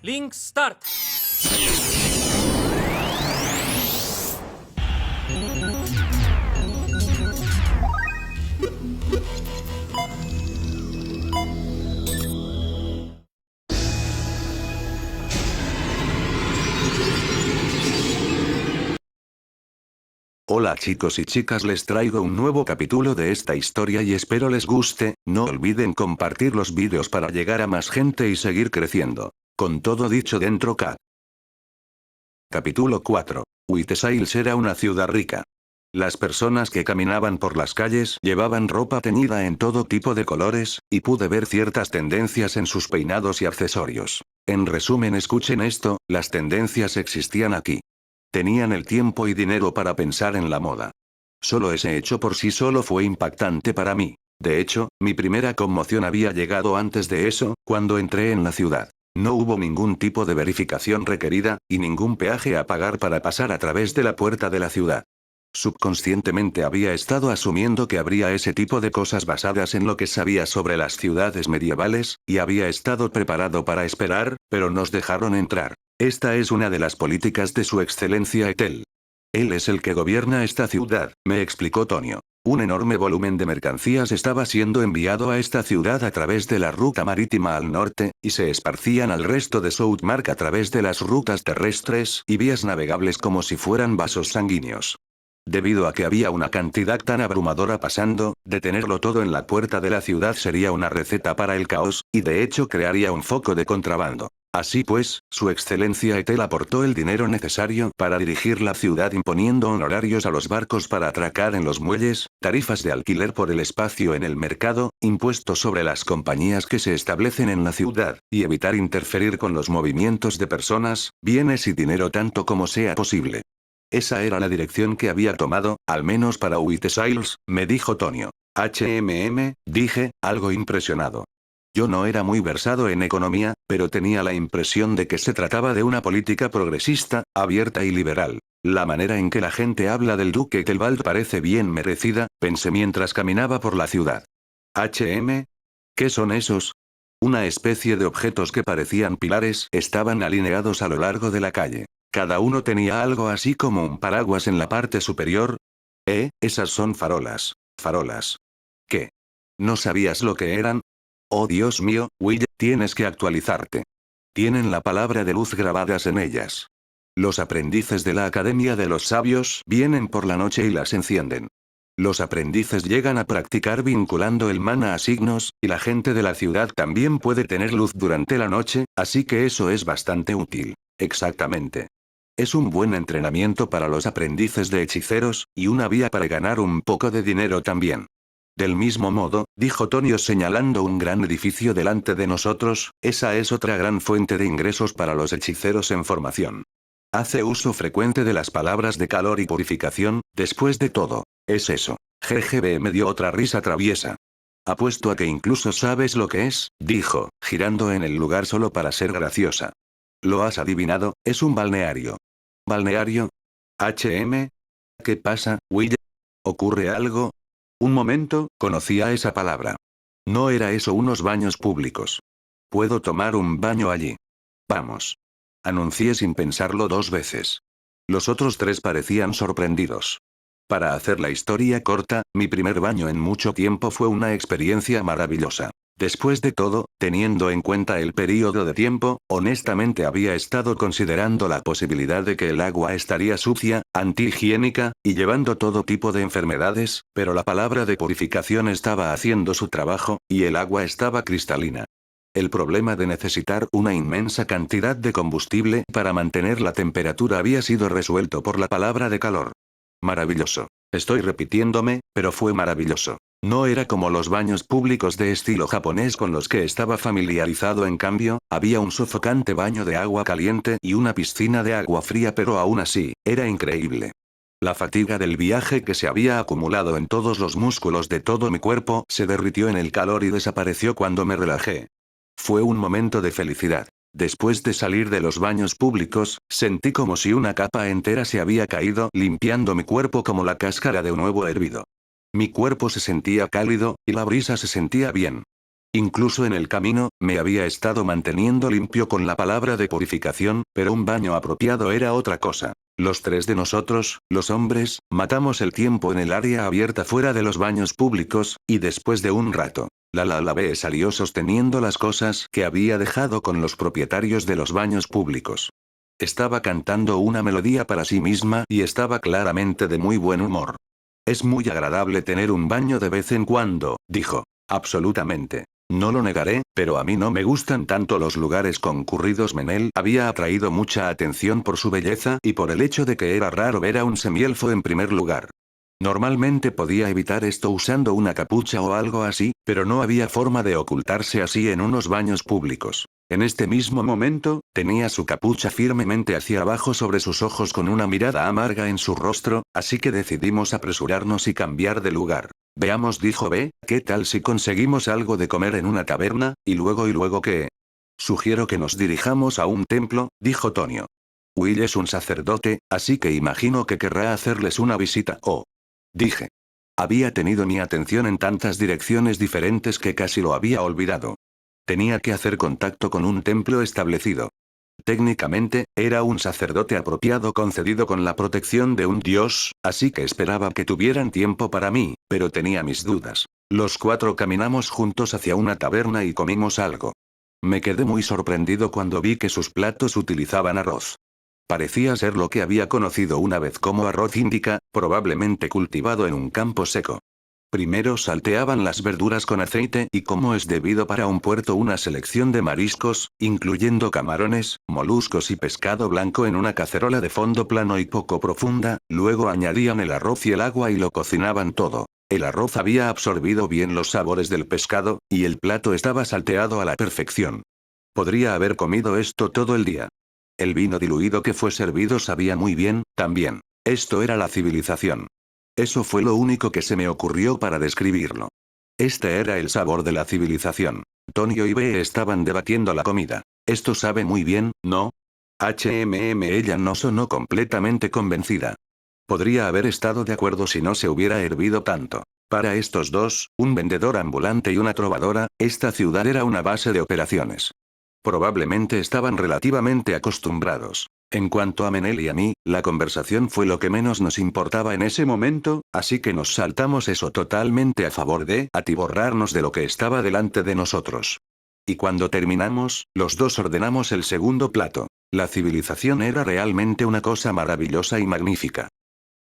Link Start. Hola chicos y chicas, les traigo un nuevo capítulo de esta historia y espero les guste. No olviden compartir los vídeos para llegar a más gente y seguir creciendo. Con todo dicho dentro Capítulo 4. Whitesales era una ciudad rica. Las personas que caminaban por las calles llevaban ropa teñida en todo tipo de colores, y pude ver ciertas tendencias en sus peinados y accesorios. En resumen, escuchen esto, las tendencias existían aquí. Tenían el tiempo y dinero para pensar en la moda. Solo ese hecho por sí solo fue impactante para mí. De hecho, mi primera conmoción había llegado antes de eso, cuando entré en la ciudad. No hubo ningún tipo de verificación requerida, y ningún peaje a pagar para pasar a través de la puerta de la ciudad. Subconscientemente había estado asumiendo que habría ese tipo de cosas basadas en lo que sabía sobre las ciudades medievales, y había estado preparado para esperar, pero nos dejaron entrar. Esta es una de las políticas de su excelencia Ethel. Él es el que gobierna esta ciudad, me explicó Tonio. Un enorme volumen de mercancías estaba siendo enviado a esta ciudad a través de la ruta marítima al norte, y se esparcían al resto de Southmark a través de las rutas terrestres y vías navegables como si fueran vasos sanguíneos. Debido a que había una cantidad tan abrumadora pasando, detenerlo todo en la puerta de la ciudad sería una receta para el caos, y de hecho crearía un foco de contrabando. Así pues, su excelencia Ethel aportó el dinero necesario para dirigir la ciudad imponiendo honorarios a los barcos para atracar en los muelles, tarifas de alquiler por el espacio en el mercado, impuestos sobre las compañías que se establecen en la ciudad, y evitar interferir con los movimientos de personas, bienes y dinero tanto como sea posible. Esa era la dirección que había tomado, al menos para Whitesales, me dijo Tonio. Dije, algo impresionado. Yo no era muy versado en economía, pero tenía la impresión de que se trataba de una política progresista, abierta y liberal. La manera en que la gente habla del duque Ethelbald parece bien merecida, pensé mientras caminaba por la ciudad. ¿Qué son esos? Una especie de objetos que parecían pilares estaban alineados a lo largo de la calle. Cada uno tenía algo así como un paraguas en la parte superior. Esas son farolas. Farolas. ¿Qué? ¿No sabías lo que eran? Oh Dios mío, Will, tienes que actualizarte. Tienen la palabra de luz grabadas en ellas. Los aprendices de la Academia de los Sabios vienen por la noche y las encienden. Los aprendices llegan a practicar vinculando el mana a signos, y la gente de la ciudad también puede tener luz durante la noche, así que eso es bastante útil. Exactamente. Es un buen entrenamiento para los aprendices de hechiceros, y una vía para ganar un poco de dinero también. Del mismo modo, dijo Tonio señalando un gran edificio delante de nosotros, esa es otra gran fuente de ingresos para los hechiceros en formación. Hace uso frecuente de las palabras de calor y purificación, después de todo, es eso. GGB me dio otra risa traviesa. Apuesto a que incluso sabes lo que es, dijo, girando en el lugar solo para ser graciosa. Lo has adivinado, es un balneario. ¿Balneario? ¿Qué pasa, Will? ¿Ocurre algo? Un momento, conocía esa palabra. ¿No era eso unos baños públicos? ¿Puedo tomar un baño allí? Vamos. Anuncié sin pensarlo 2 veces. Los otros 3 parecían sorprendidos. Para hacer la historia corta, mi primer baño en mucho tiempo fue una experiencia maravillosa. Después de todo, teniendo en cuenta el período de tiempo, honestamente había estado considerando la posibilidad de que el agua estaría sucia, antihigiénica, y llevando todo tipo de enfermedades, pero la palabra de purificación estaba haciendo su trabajo, y el agua estaba cristalina. El problema de necesitar una inmensa cantidad de combustible para mantener la temperatura había sido resuelto por la palabra de calor. Maravilloso. Estoy repitiéndome, pero fue maravilloso. No era como los baños públicos de estilo japonés con los que estaba familiarizado, en cambio, había un sofocante baño de agua caliente y una piscina de agua fría, pero aún así, era increíble. La fatiga del viaje que se había acumulado en todos los músculos de todo mi cuerpo se derritió en el calor y desapareció cuando me relajé. Fue un momento de felicidad. Después de salir de los baños públicos, sentí como si una capa entera se había caído, limpiando mi cuerpo como la cáscara de un huevo hervido. Mi cuerpo se sentía cálido, y la brisa se sentía bien. Incluso en el camino, me había estado manteniendo limpio con la palabra de purificación, pero un baño apropiado era otra cosa. Los tres de nosotros, los hombres, matamos el tiempo en el área abierta fuera de los baños públicos, y después de un rato, la B salió sosteniendo las cosas que había dejado con los propietarios de los baños públicos. Estaba cantando una melodía para sí misma y estaba claramente de muy buen humor. Es muy agradable tener un baño de vez en cuando, dijo. Absolutamente. No lo negaré, pero a mí no me gustan tanto los lugares concurridos. Menel había atraído mucha atención por su belleza y por el hecho de que era raro ver a un semielfo en primer lugar. Normalmente podía evitar esto usando una capucha o algo así, pero no había forma de ocultarse así en unos baños públicos. En este mismo momento, tenía su capucha firmemente hacia abajo sobre sus ojos con una mirada amarga en su rostro, así que decidimos apresurarnos y cambiar de lugar. Veamos, dijo B, ¿qué tal si conseguimos algo de comer en una taberna, y luego qué? Sugiero que nos dirijamos a un templo, dijo Tonio. Will es un sacerdote, así que imagino que querrá hacerles una visita, dije. Había tenido mi atención en tantas direcciones diferentes que casi lo había olvidado. Tenía que hacer contacto con un templo establecido. Técnicamente, era un sacerdote apropiado concedido con la protección de un dios, así que esperaba que tuvieran tiempo para mí, pero tenía mis dudas. Los cuatro caminamos juntos hacia una taberna y comimos algo. Me quedé muy sorprendido cuando vi que sus platos utilizaban arroz. Parecía ser lo que había conocido una vez como arroz índica, probablemente cultivado en un campo seco. Primero salteaban las verduras con aceite y, como es debido para un puerto, una selección de mariscos, incluyendo camarones, moluscos y pescado blanco en una cacerola de fondo plano y poco profunda, luego añadían el arroz y el agua y lo cocinaban todo. El arroz había absorbido bien los sabores del pescado, y el plato estaba salteado a la perfección. Podría haber comido esto todo el día. El vino diluido que fue servido sabía muy bien, también. Esto era la civilización. Eso fue lo único que se me ocurrió para describirlo. Este era el sabor de la civilización. Tonio y B estaban debatiendo la comida. Esto sabe muy bien, ¿no? Ella no sonó completamente convencida. Podría haber estado de acuerdo si no se hubiera hervido tanto. Para estos dos, un vendedor ambulante y una trovadora, esta ciudad era una base de operaciones. Probablemente estaban relativamente acostumbrados. En cuanto a Menel y a mí, la conversación fue lo que menos nos importaba en ese momento, así que nos saltamos eso totalmente a favor de atiborrarnos de lo que estaba delante de nosotros. Y cuando terminamos, los dos ordenamos el segundo plato. La civilización era realmente una cosa maravillosa y magnífica.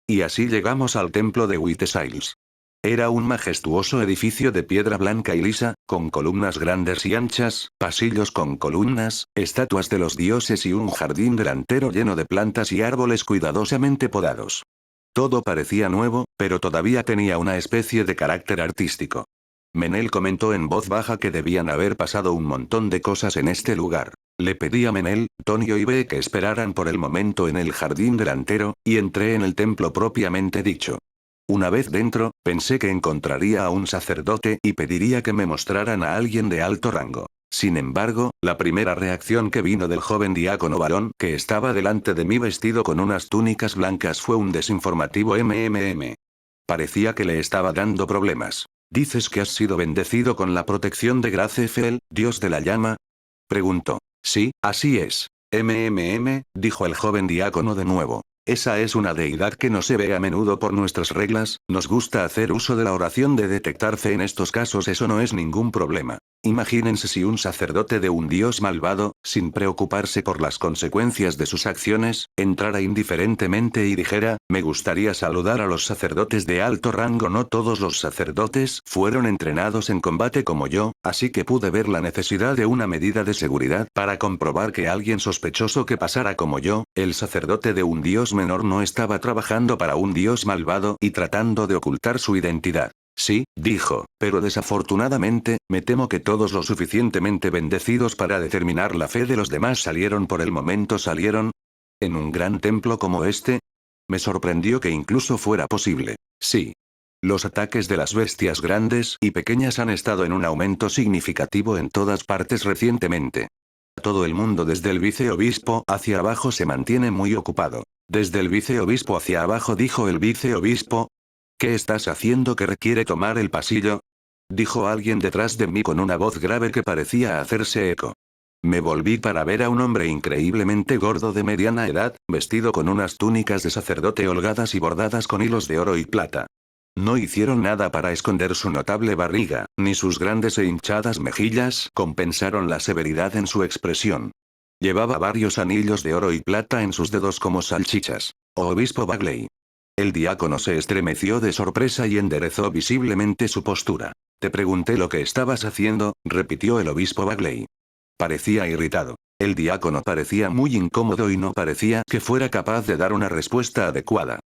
Y así llegamos al templo de Whitesales. Era un majestuoso edificio de piedra blanca y lisa, con columnas grandes y anchas, pasillos con columnas, estatuas de los dioses y un jardín delantero lleno de plantas y árboles cuidadosamente podados. Todo parecía nuevo, pero todavía tenía una especie de carácter artístico. Menel comentó en voz baja que debían haber pasado un montón de cosas en este lugar. Le pedí a Menel, Tonio y B que esperaran por el momento en el jardín delantero, y entré en el templo propiamente dicho. Una vez dentro, pensé que encontraría a un sacerdote y pediría que me mostraran a alguien de alto rango. Sin embargo, la primera reacción que vino del joven diácono varón que estaba delante de mí vestido con unas túnicas blancas fue un desinformativo Parecía que le estaba dando problemas. ¿Dices que has sido bendecido con la protección de Gracefel, dios de la llama? Preguntó. Sí, así es. Dijo el joven diácono de nuevo. Esa es una deidad que no se ve a menudo por nuestras reglas, nos gusta hacer uso de la oración de detectar fe en estos casos, eso no es ningún problema. Imagínense si un sacerdote de un dios malvado, sin preocuparse por las consecuencias de sus acciones, entrara indiferentemente y dijera, me gustaría saludar a los sacerdotes de alto rango. No todos los sacerdotes fueron entrenados en combate como yo, así que pude ver la necesidad de una medida de seguridad para comprobar que alguien sospechoso que pasara como yo, el sacerdote de un dios menor, no estaba trabajando para un dios malvado y tratando de ocultar su identidad. Sí, dijo, pero desafortunadamente, me temo que todos lo suficientemente bendecidos para determinar la fe de los demás salieron por el momento. ¿Salieron? ¿En un gran templo como este? Me sorprendió que incluso fuera posible. Sí. Los ataques de las bestias grandes y pequeñas han estado en un aumento significativo en todas partes recientemente. Todo el mundo desde el viceobispo hacia abajo se mantiene muy ocupado. Desde el viceobispo hacia abajo, dijo el viceobispo. ¿Qué estás haciendo que requiere tomar el pasillo? dijo alguien detrás de mí con una voz grave que parecía hacerse eco. Me volví para ver a un hombre increíblemente gordo de mediana edad, vestido con unas túnicas de sacerdote holgadas y bordadas con hilos de oro y plata. No hicieron nada para esconder su notable barriga, ni sus grandes e hinchadas mejillas compensaron la severidad en su expresión. Llevaba varios anillos de oro y plata en sus dedos como salchichas. Obispo Bagley. El diácono se estremeció de sorpresa y enderezó visiblemente su postura. Te pregunté lo que estabas haciendo, repitió el obispo Bagley. Parecía irritado. El diácono parecía muy incómodo y no parecía que fuera capaz de dar una respuesta adecuada.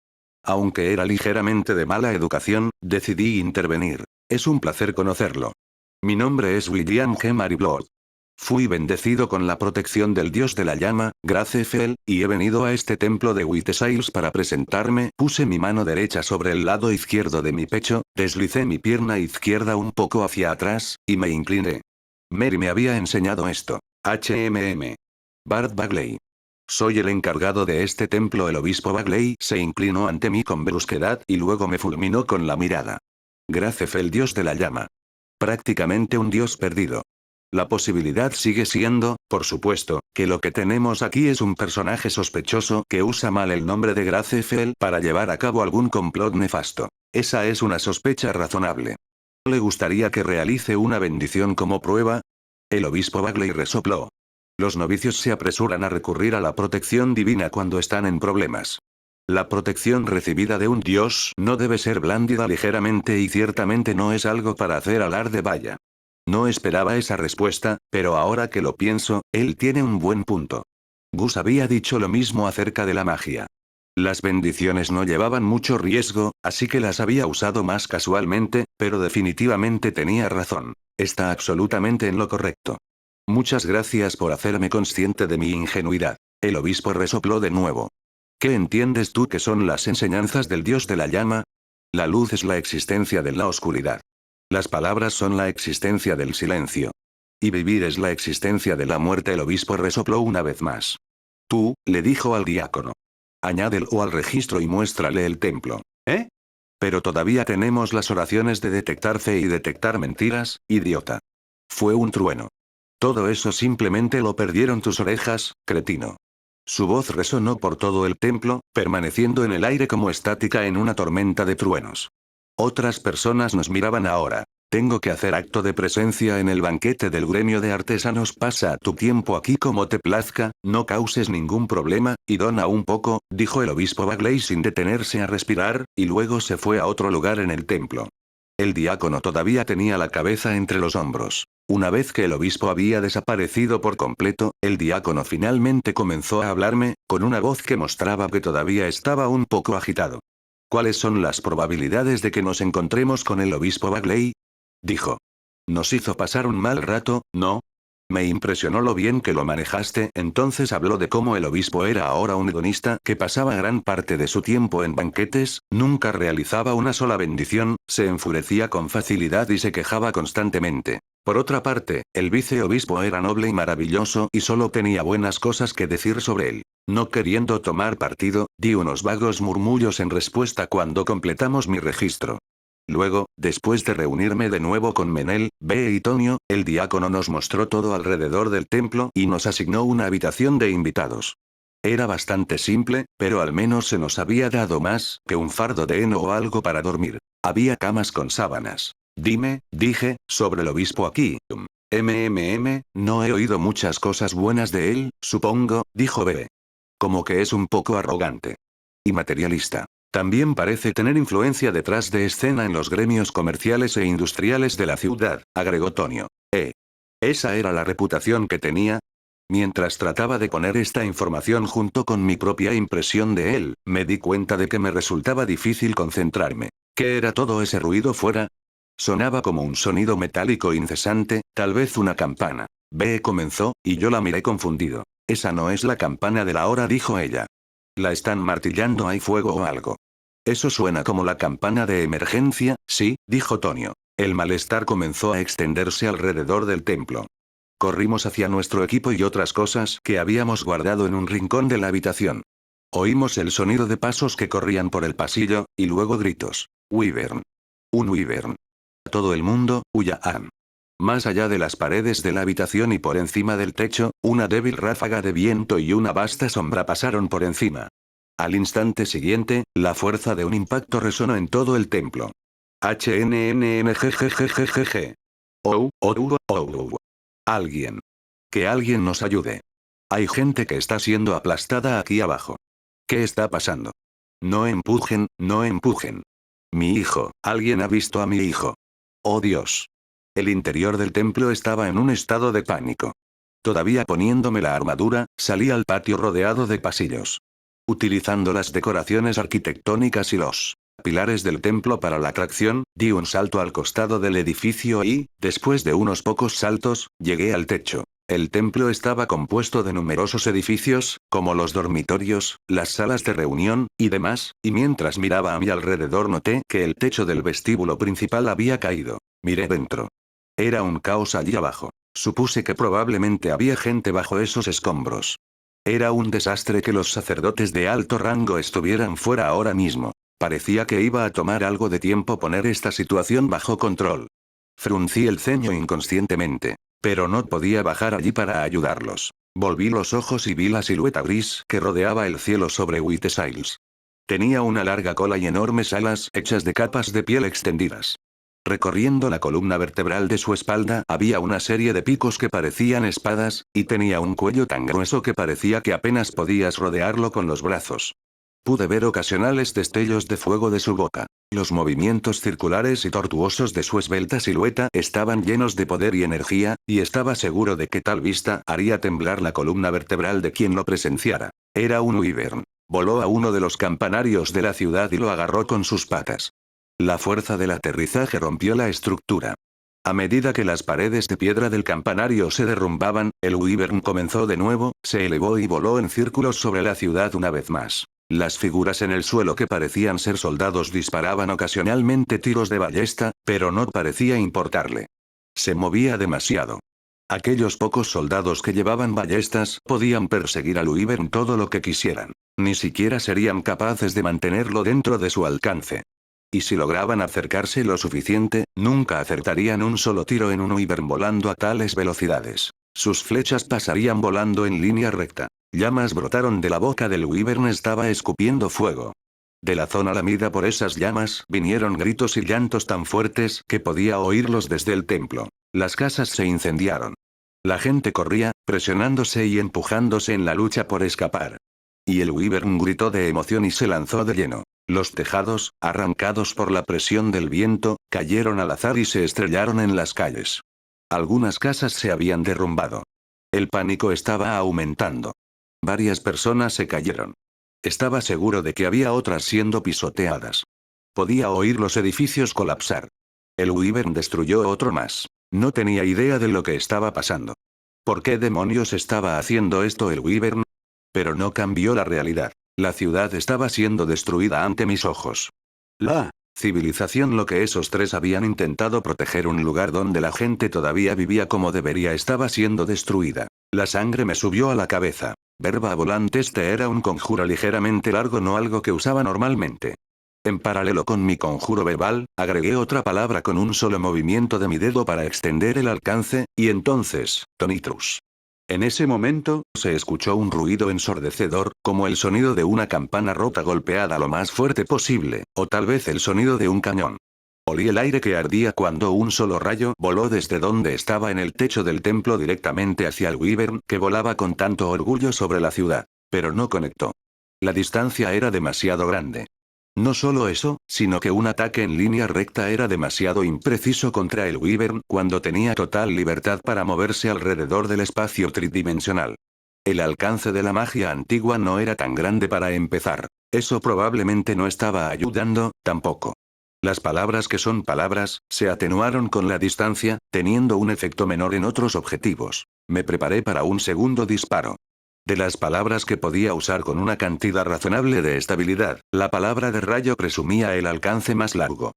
Aunque era ligeramente de mala educación, decidí intervenir. Es un placer conocerlo. Mi nombre es William G. Maryblood. Fui bendecido con la protección del dios de la llama, Gracefel, y he venido a este templo de Whitesales para presentarme. Puse mi mano derecha sobre el lado izquierdo de mi pecho, deslicé mi pierna izquierda un poco hacia atrás, y me incliné. Mary me había enseñado esto. Bart Bagley. Soy el encargado de este templo. El obispo Bagley se inclinó ante mí con brusquedad y luego me fulminó con la mirada. Gracefel, dios de la llama. Prácticamente un dios perdido. La posibilidad sigue siendo, por supuesto, que lo que tenemos aquí es un personaje sospechoso que usa mal el nombre de Gracefel para llevar a cabo algún complot nefasto. Esa es una sospecha razonable. ¿Le gustaría que realice una bendición como prueba? El obispo Bagley resopló. Los novicios se apresuran a recurrir a la protección divina cuando están en problemas. La protección recibida de un dios no debe ser blandida ligeramente y ciertamente no es algo para hacer alarde. Vaya. No esperaba esa respuesta, pero ahora que lo pienso, él tiene un buen punto. Gus había dicho lo mismo acerca de la magia. Las bendiciones no llevaban mucho riesgo, así que las había usado más casualmente, pero definitivamente tenía razón. Está absolutamente en lo correcto. Muchas gracias por hacerme consciente de mi ingenuidad. El obispo resopló de nuevo. ¿Qué entiendes tú que son las enseñanzas del dios de la llama? La luz es la existencia de la oscuridad. Las palabras son la existencia del silencio. Y vivir es la existencia de la muerte. El obispo resopló una vez más. Tú, le dijo al diácono. Añádelo al registro y muéstrale el templo. ¿Eh? Pero todavía tenemos las oraciones de detectar fe y detectar mentiras, idiota. Fue un trueno. Todo eso simplemente lo perdieron tus orejas, cretino. Su voz resonó por todo el templo, permaneciendo en el aire como estática en una tormenta de truenos. Otras personas nos miraban ahora. Tengo que hacer acto de presencia en el banquete del gremio de artesanos. Pasa tu tiempo aquí como te plazca, no causes ningún problema, y dona un poco, dijo el obispo Bagley sin detenerse a respirar, y luego se fue a otro lugar en el templo. El diácono todavía tenía la cabeza entre los hombros. Una vez que el obispo había desaparecido por completo, el diácono finalmente comenzó a hablarme, con una voz que mostraba que todavía estaba un poco agitado. ¿Cuáles son las probabilidades de que nos encontremos con el obispo Bagley? Dijo. Nos hizo pasar un mal rato, ¿no? Me impresionó lo bien que lo manejaste. Entonces habló de cómo el obispo era ahora un hedonista que pasaba gran parte de su tiempo en banquetes, nunca realizaba una sola bendición, se enfurecía con facilidad y se quejaba constantemente. Por otra parte, el viceobispo era noble y maravilloso y solo tenía buenas cosas que decir sobre él. No queriendo tomar partido, di unos vagos murmullos en respuesta cuando completamos mi registro. Luego, después de reunirme de nuevo con Menel, B y Tonio, el diácono nos mostró todo alrededor del templo y nos asignó una habitación de invitados. Era bastante simple, pero al menos se nos había dado más que un fardo de heno o algo para dormir. Había camas con sábanas. Dime, dije, sobre el obispo aquí. No he oído muchas cosas buenas de él, supongo, dijo B. Como que es un poco arrogante. Y materialista. También parece tener influencia detrás de escena en los gremios comerciales e industriales de la ciudad, agregó Tonio. ¿Esa era la reputación que tenía? Mientras trataba de poner esta información junto con mi propia impresión de él, me di cuenta de que me resultaba difícil concentrarme. ¿Qué era todo ese ruido fuera? Sonaba como un sonido metálico incesante, tal vez una campana. B comenzó, y yo la miré confundido. Esa no es la campana de la hora, dijo ella. La están martillando, hay fuego o algo. Eso suena como la campana de emergencia, sí, dijo Tonio. El malestar comenzó a extenderse alrededor del templo. Corrimos hacia nuestro equipo y otras cosas que habíamos guardado en un rincón de la habitación. Oímos el sonido de pasos que corrían por el pasillo, y luego gritos. Wyvern. Un wyvern. Todo el mundo, huyan. Más allá de las paredes de la habitación y por encima del techo, una débil ráfaga de viento y una vasta sombra pasaron por encima. Al instante siguiente, la fuerza de un impacto resonó en todo el templo. HNNNGGGGG. Oh, oh, oh, oh, oh. Alguien. Que alguien nos ayude. Hay gente que está siendo aplastada aquí abajo. ¿Qué está pasando? No empujen, no empujen. Mi hijo, alguien ha visto a mi hijo. Oh Dios. El interior del templo estaba en un estado de pánico. Todavía poniéndome la armadura, salí al patio rodeado de pasillos. Utilizando las decoraciones arquitectónicas y los pilares del templo para la tracción, di un salto al costado del edificio y, después de unos pocos saltos, llegué al techo. El templo estaba compuesto de numerosos edificios, como los dormitorios, las salas de reunión, y demás, y mientras miraba a mi alrededor noté que el techo del vestíbulo principal había caído. Miré dentro. Era un caos allí abajo. Supuse que probablemente había gente bajo esos escombros. Era un desastre que los sacerdotes de alto rango estuvieran fuera ahora mismo. Parecía que iba a tomar algo de tiempo poner esta situación bajo control. Fruncí el ceño inconscientemente. Pero no podía bajar allí para ayudarlos. Volví los ojos y vi la silueta gris que rodeaba el cielo sobre Whiteshiles. Tenía una larga cola y enormes alas hechas de capas de piel extendidas. Recorriendo la columna vertebral de su espalda había una serie de picos que parecían espadas, y tenía un cuello tan grueso que parecía que apenas podías rodearlo con los brazos. Pude ver ocasionales destellos de fuego de su boca. Los movimientos circulares y tortuosos de su esbelta silueta estaban llenos de poder y energía, y estaba seguro de que tal vista haría temblar la columna vertebral de quien lo presenciara. Era un wyvern. Voló a uno de los campanarios de la ciudad y lo agarró con sus patas. La fuerza del aterrizaje rompió la estructura. A medida que las paredes de piedra del campanario se derrumbaban, el wyvern comenzó de nuevo, se elevó y voló en círculos sobre la ciudad una vez más. Las figuras en el suelo que parecían ser soldados disparaban ocasionalmente tiros de ballesta, pero no parecía importarle. Se movía demasiado. Aquellos pocos soldados que llevaban ballestas podían perseguir al wyvern todo lo que quisieran. Ni siquiera serían capaces de mantenerlo dentro de su alcance. Y si lograban acercarse lo suficiente, nunca acertarían un solo tiro en un wyvern volando a tales velocidades. Sus flechas pasarían volando en línea recta. Llamas brotaron de la boca del wyvern, estaba escupiendo fuego. De la zona lamida por esas llamas vinieron gritos y llantos tan fuertes que podía oírlos desde el templo. Las casas se incendiaron. La gente corría, presionándose y empujándose en la lucha por escapar. Y el wyvern gritó de emoción y se lanzó de lleno. Los tejados, arrancados por la presión del viento, cayeron al azar y se estrellaron en las calles. Algunas casas se habían derrumbado. El pánico estaba aumentando. Varias personas se cayeron. Estaba seguro de que había otras siendo pisoteadas. Podía oír los edificios colapsar. El wyvern destruyó otro más. No tenía idea de lo que estaba pasando. ¿Por qué demonios estaba haciendo esto el wyvern? Pero no cambió la realidad. La ciudad estaba siendo destruida ante mis ojos. La civilización, lo que esos tres habían intentado proteger, un lugar donde la gente todavía vivía como debería, estaba siendo destruida. La sangre me subió a la cabeza. Verba volante, este era un conjuro ligeramente largo, no algo que usaba normalmente. En paralelo con mi conjuro verbal, agregué otra palabra con un solo movimiento de mi dedo para extender el alcance, y entonces, Tonitrus. En ese momento, se escuchó un ruido ensordecedor, como el sonido de una campana rota golpeada lo más fuerte posible, o tal vez el sonido de un cañón. Olí el aire que ardía cuando un solo rayo voló desde donde estaba en el techo del templo directamente hacia el wyvern que volaba con tanto orgullo sobre la ciudad, pero no conectó. La distancia era demasiado grande. No solo eso, sino que un ataque en línea recta era demasiado impreciso contra el wyvern cuando tenía total libertad para moverse alrededor del espacio tridimensional. El alcance de la magia antigua no era tan grande para empezar. Eso probablemente no estaba ayudando, tampoco. Las palabras, que son palabras, se atenuaron con la distancia, teniendo un efecto menor en otros objetivos. Me preparé para un segundo disparo. De las palabras que podía usar con una cantidad razonable de estabilidad, la palabra de rayo presumía el alcance más largo.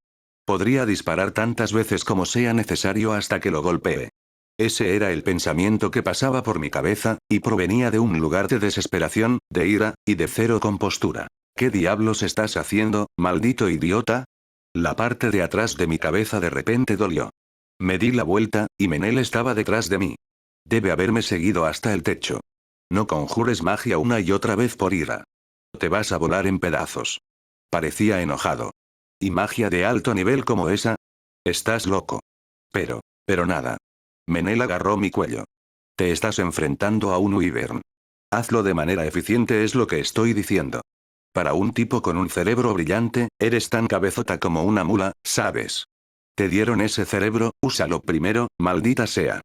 Podría disparar tantas veces como sea necesario hasta que lo golpee. Ese era el pensamiento que pasaba por mi cabeza, y provenía de un lugar de desesperación, de ira, y de cero compostura. ¿Qué diablos estás haciendo, maldito idiota? La parte de atrás de mi cabeza de repente dolió. Me di la vuelta, y Menel estaba detrás de mí. Debe haberme seguido hasta el techo. No conjures magia una y otra vez por ira. Te vas a volar en pedazos. Parecía enojado. ¿Y magia de alto nivel como esa? Estás loco. Pero nada. Menel agarró mi cuello. Te estás enfrentando a un wyvern. Hazlo de manera eficiente es lo que estoy diciendo. Para un tipo con un cerebro brillante, eres tan cabezota como una mula, ¿sabes? Te dieron ese cerebro, úsalo primero, maldita sea.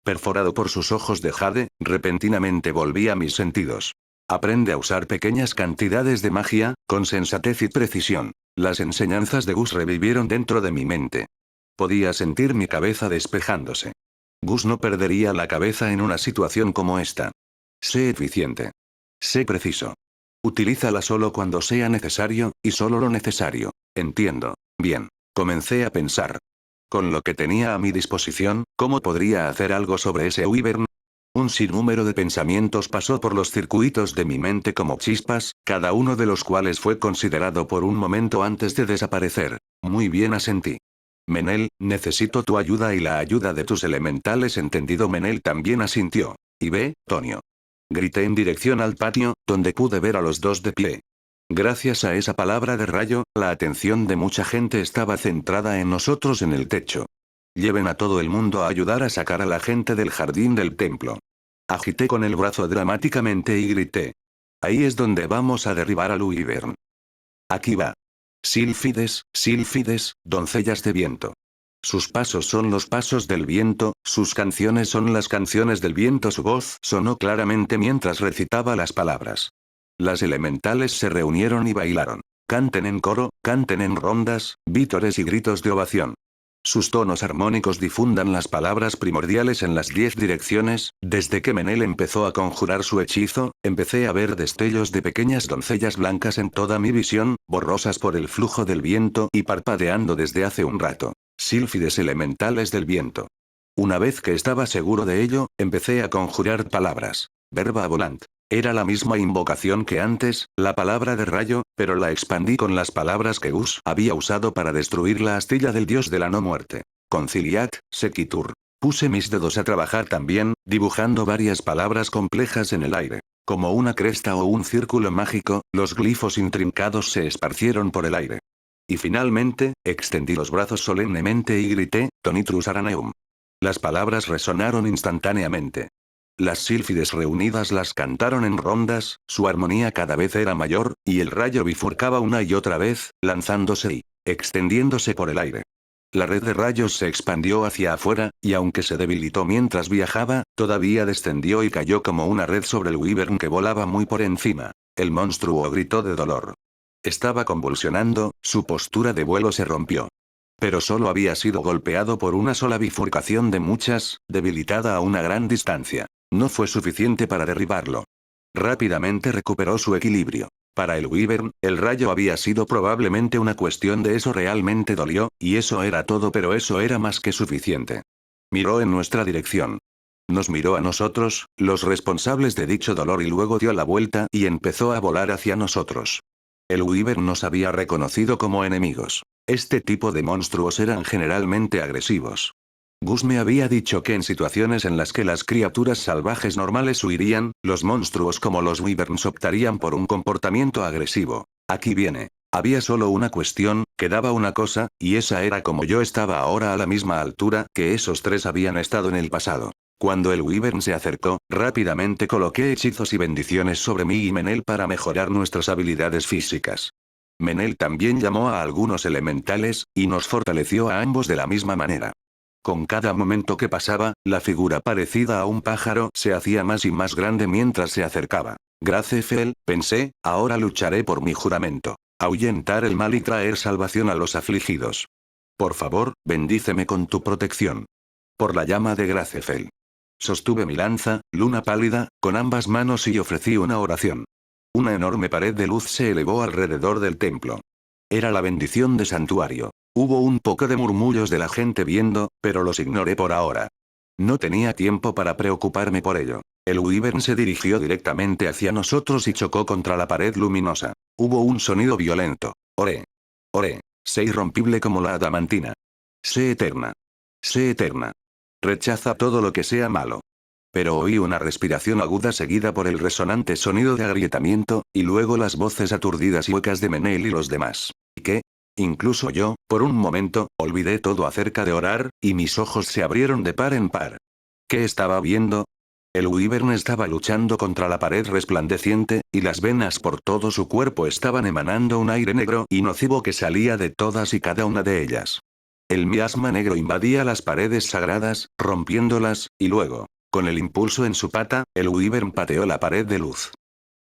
Perforado por sus ojos de jade, repentinamente volví a mis sentidos. Aprende a usar pequeñas cantidades de magia, con sensatez y precisión. Las enseñanzas de Gus revivieron dentro de mi mente. Podía sentir mi cabeza despejándose. Gus no perdería la cabeza en una situación como esta. Sé eficiente. Sé preciso. Utilízala solo cuando sea necesario, y solo lo necesario. Entiendo. Bien. Comencé a pensar. Con lo que tenía a mi disposición, ¿cómo podría hacer algo sobre ese wyvern? Un sinnúmero de pensamientos pasó por los circuitos de mi mente como chispas, cada uno de los cuales fue considerado por un momento antes de desaparecer. Muy bien, asentí. Menel, necesito tu ayuda y la ayuda de tus elementales, entendido. Menel también asintió. Y ve, Tonio. Grité en dirección al patio, donde pude ver a los dos de pie. Gracias a esa palabra de rayo, la atención de mucha gente estaba centrada en nosotros en el techo. Lleven a todo el mundo a ayudar a sacar a la gente del jardín del templo. Agité con el brazo dramáticamente y grité. Ahí es donde vamos a derribar al wyvern. Aquí va. Sílfides, sílfides, doncellas de viento. Sus pasos son los pasos del viento, sus canciones son las canciones del viento. Su voz sonó claramente mientras recitaba las palabras. Las elementales se reunieron y bailaron. Canten en coro, canten en rondas, vítores y gritos de ovación. Sus tonos armónicos difundan las palabras primordiales en las 10 direcciones. Desde que Menel empezó a conjurar su hechizo, empecé a ver destellos de pequeñas doncellas blancas en toda mi visión, borrosas por el flujo del viento y parpadeando desde hace un rato. Sílfides elementales del viento. Una vez que estaba seguro de ello, empecé a conjurar palabras. Verba volant. Era la misma invocación que antes, la palabra de rayo, pero la expandí con las palabras que Gus había usado para destruir la astilla del dios de la no muerte. Conciliat, sequitur. Puse mis dedos a trabajar también, dibujando varias palabras complejas en el aire. Como una cresta o un círculo mágico, los glifos intrincados se esparcieron por el aire. Y finalmente, extendí los brazos solemnemente y grité, Tonitrus Araneum. Las palabras resonaron instantáneamente. Las sílfides reunidas las cantaron en rondas, su armonía cada vez era mayor, y el rayo bifurcaba una y otra vez, lanzándose y extendiéndose por el aire. La red de rayos se expandió hacia afuera, y aunque se debilitó mientras viajaba, todavía descendió y cayó como una red sobre el wyvern que volaba muy por encima. El monstruo gritó de dolor. Estaba convulsionando, su postura de vuelo se rompió. Pero solo había sido golpeado por una sola bifurcación de muchas, debilitada a una gran distancia. No fue suficiente para derribarlo. Rápidamente recuperó su equilibrio. Para el wyvern, el rayo había sido probablemente una cuestión de eso realmente dolió, y eso era todo, pero eso era más que suficiente. Miró en nuestra dirección. Nos miró a nosotros, los responsables de dicho dolor, y luego dio la vuelta y empezó a volar hacia nosotros. El wyvern nos había reconocido como enemigos. Este tipo de monstruos eran generalmente agresivos. Gus me había dicho que en situaciones en las que las criaturas salvajes normales huirían, los monstruos como los wyverns optarían por un comportamiento agresivo. Aquí viene. Había solo una cuestión, quedaba una cosa, y esa era como yo estaba ahora a la misma altura que esos tres habían estado en el pasado. Cuando el wyvern se acercó, rápidamente coloqué hechizos y bendiciones sobre mí y Menel para mejorar nuestras habilidades físicas. Menel también llamó a algunos elementales, y nos fortaleció a ambos de la misma manera. Con cada momento que pasaba, la figura parecida a un pájaro se hacía más y más grande mientras se acercaba. Gracefel, pensé, ahora lucharé por mi juramento. Ahuyentar el mal y traer salvación a los afligidos. Por favor, bendíceme con tu protección. Por la llama de Gracefel. Sostuve mi lanza, luna pálida, con ambas manos y ofrecí una oración. Una enorme pared de luz se elevó alrededor del templo. Era la bendición de santuario. Hubo un poco de murmullos de la gente viendo, pero los ignoré por ahora. No tenía tiempo para preocuparme por ello. El wyvern se dirigió directamente hacia nosotros y chocó contra la pared luminosa. Hubo un sonido violento. Oré. Oré. Sé irrompible como la adamantina. Sé eterna. Sé eterna. Rechaza todo lo que sea malo. Pero oí una respiración aguda seguida por el resonante sonido de agrietamiento, y luego las voces aturdidas y huecas de Menel y los demás. ¿Y qué? Incluso yo, por un momento, olvidé todo acerca de orar, y mis ojos se abrieron de par en par. ¿Qué estaba viendo? El Wyvern estaba luchando contra la pared resplandeciente, y las venas por todo su cuerpo estaban emanando un aire negro y nocivo que salía de todas y cada una de ellas. El miasma negro invadía las paredes sagradas, rompiéndolas, y luego, con el impulso en su pata, el Wyvern pateó la pared de luz.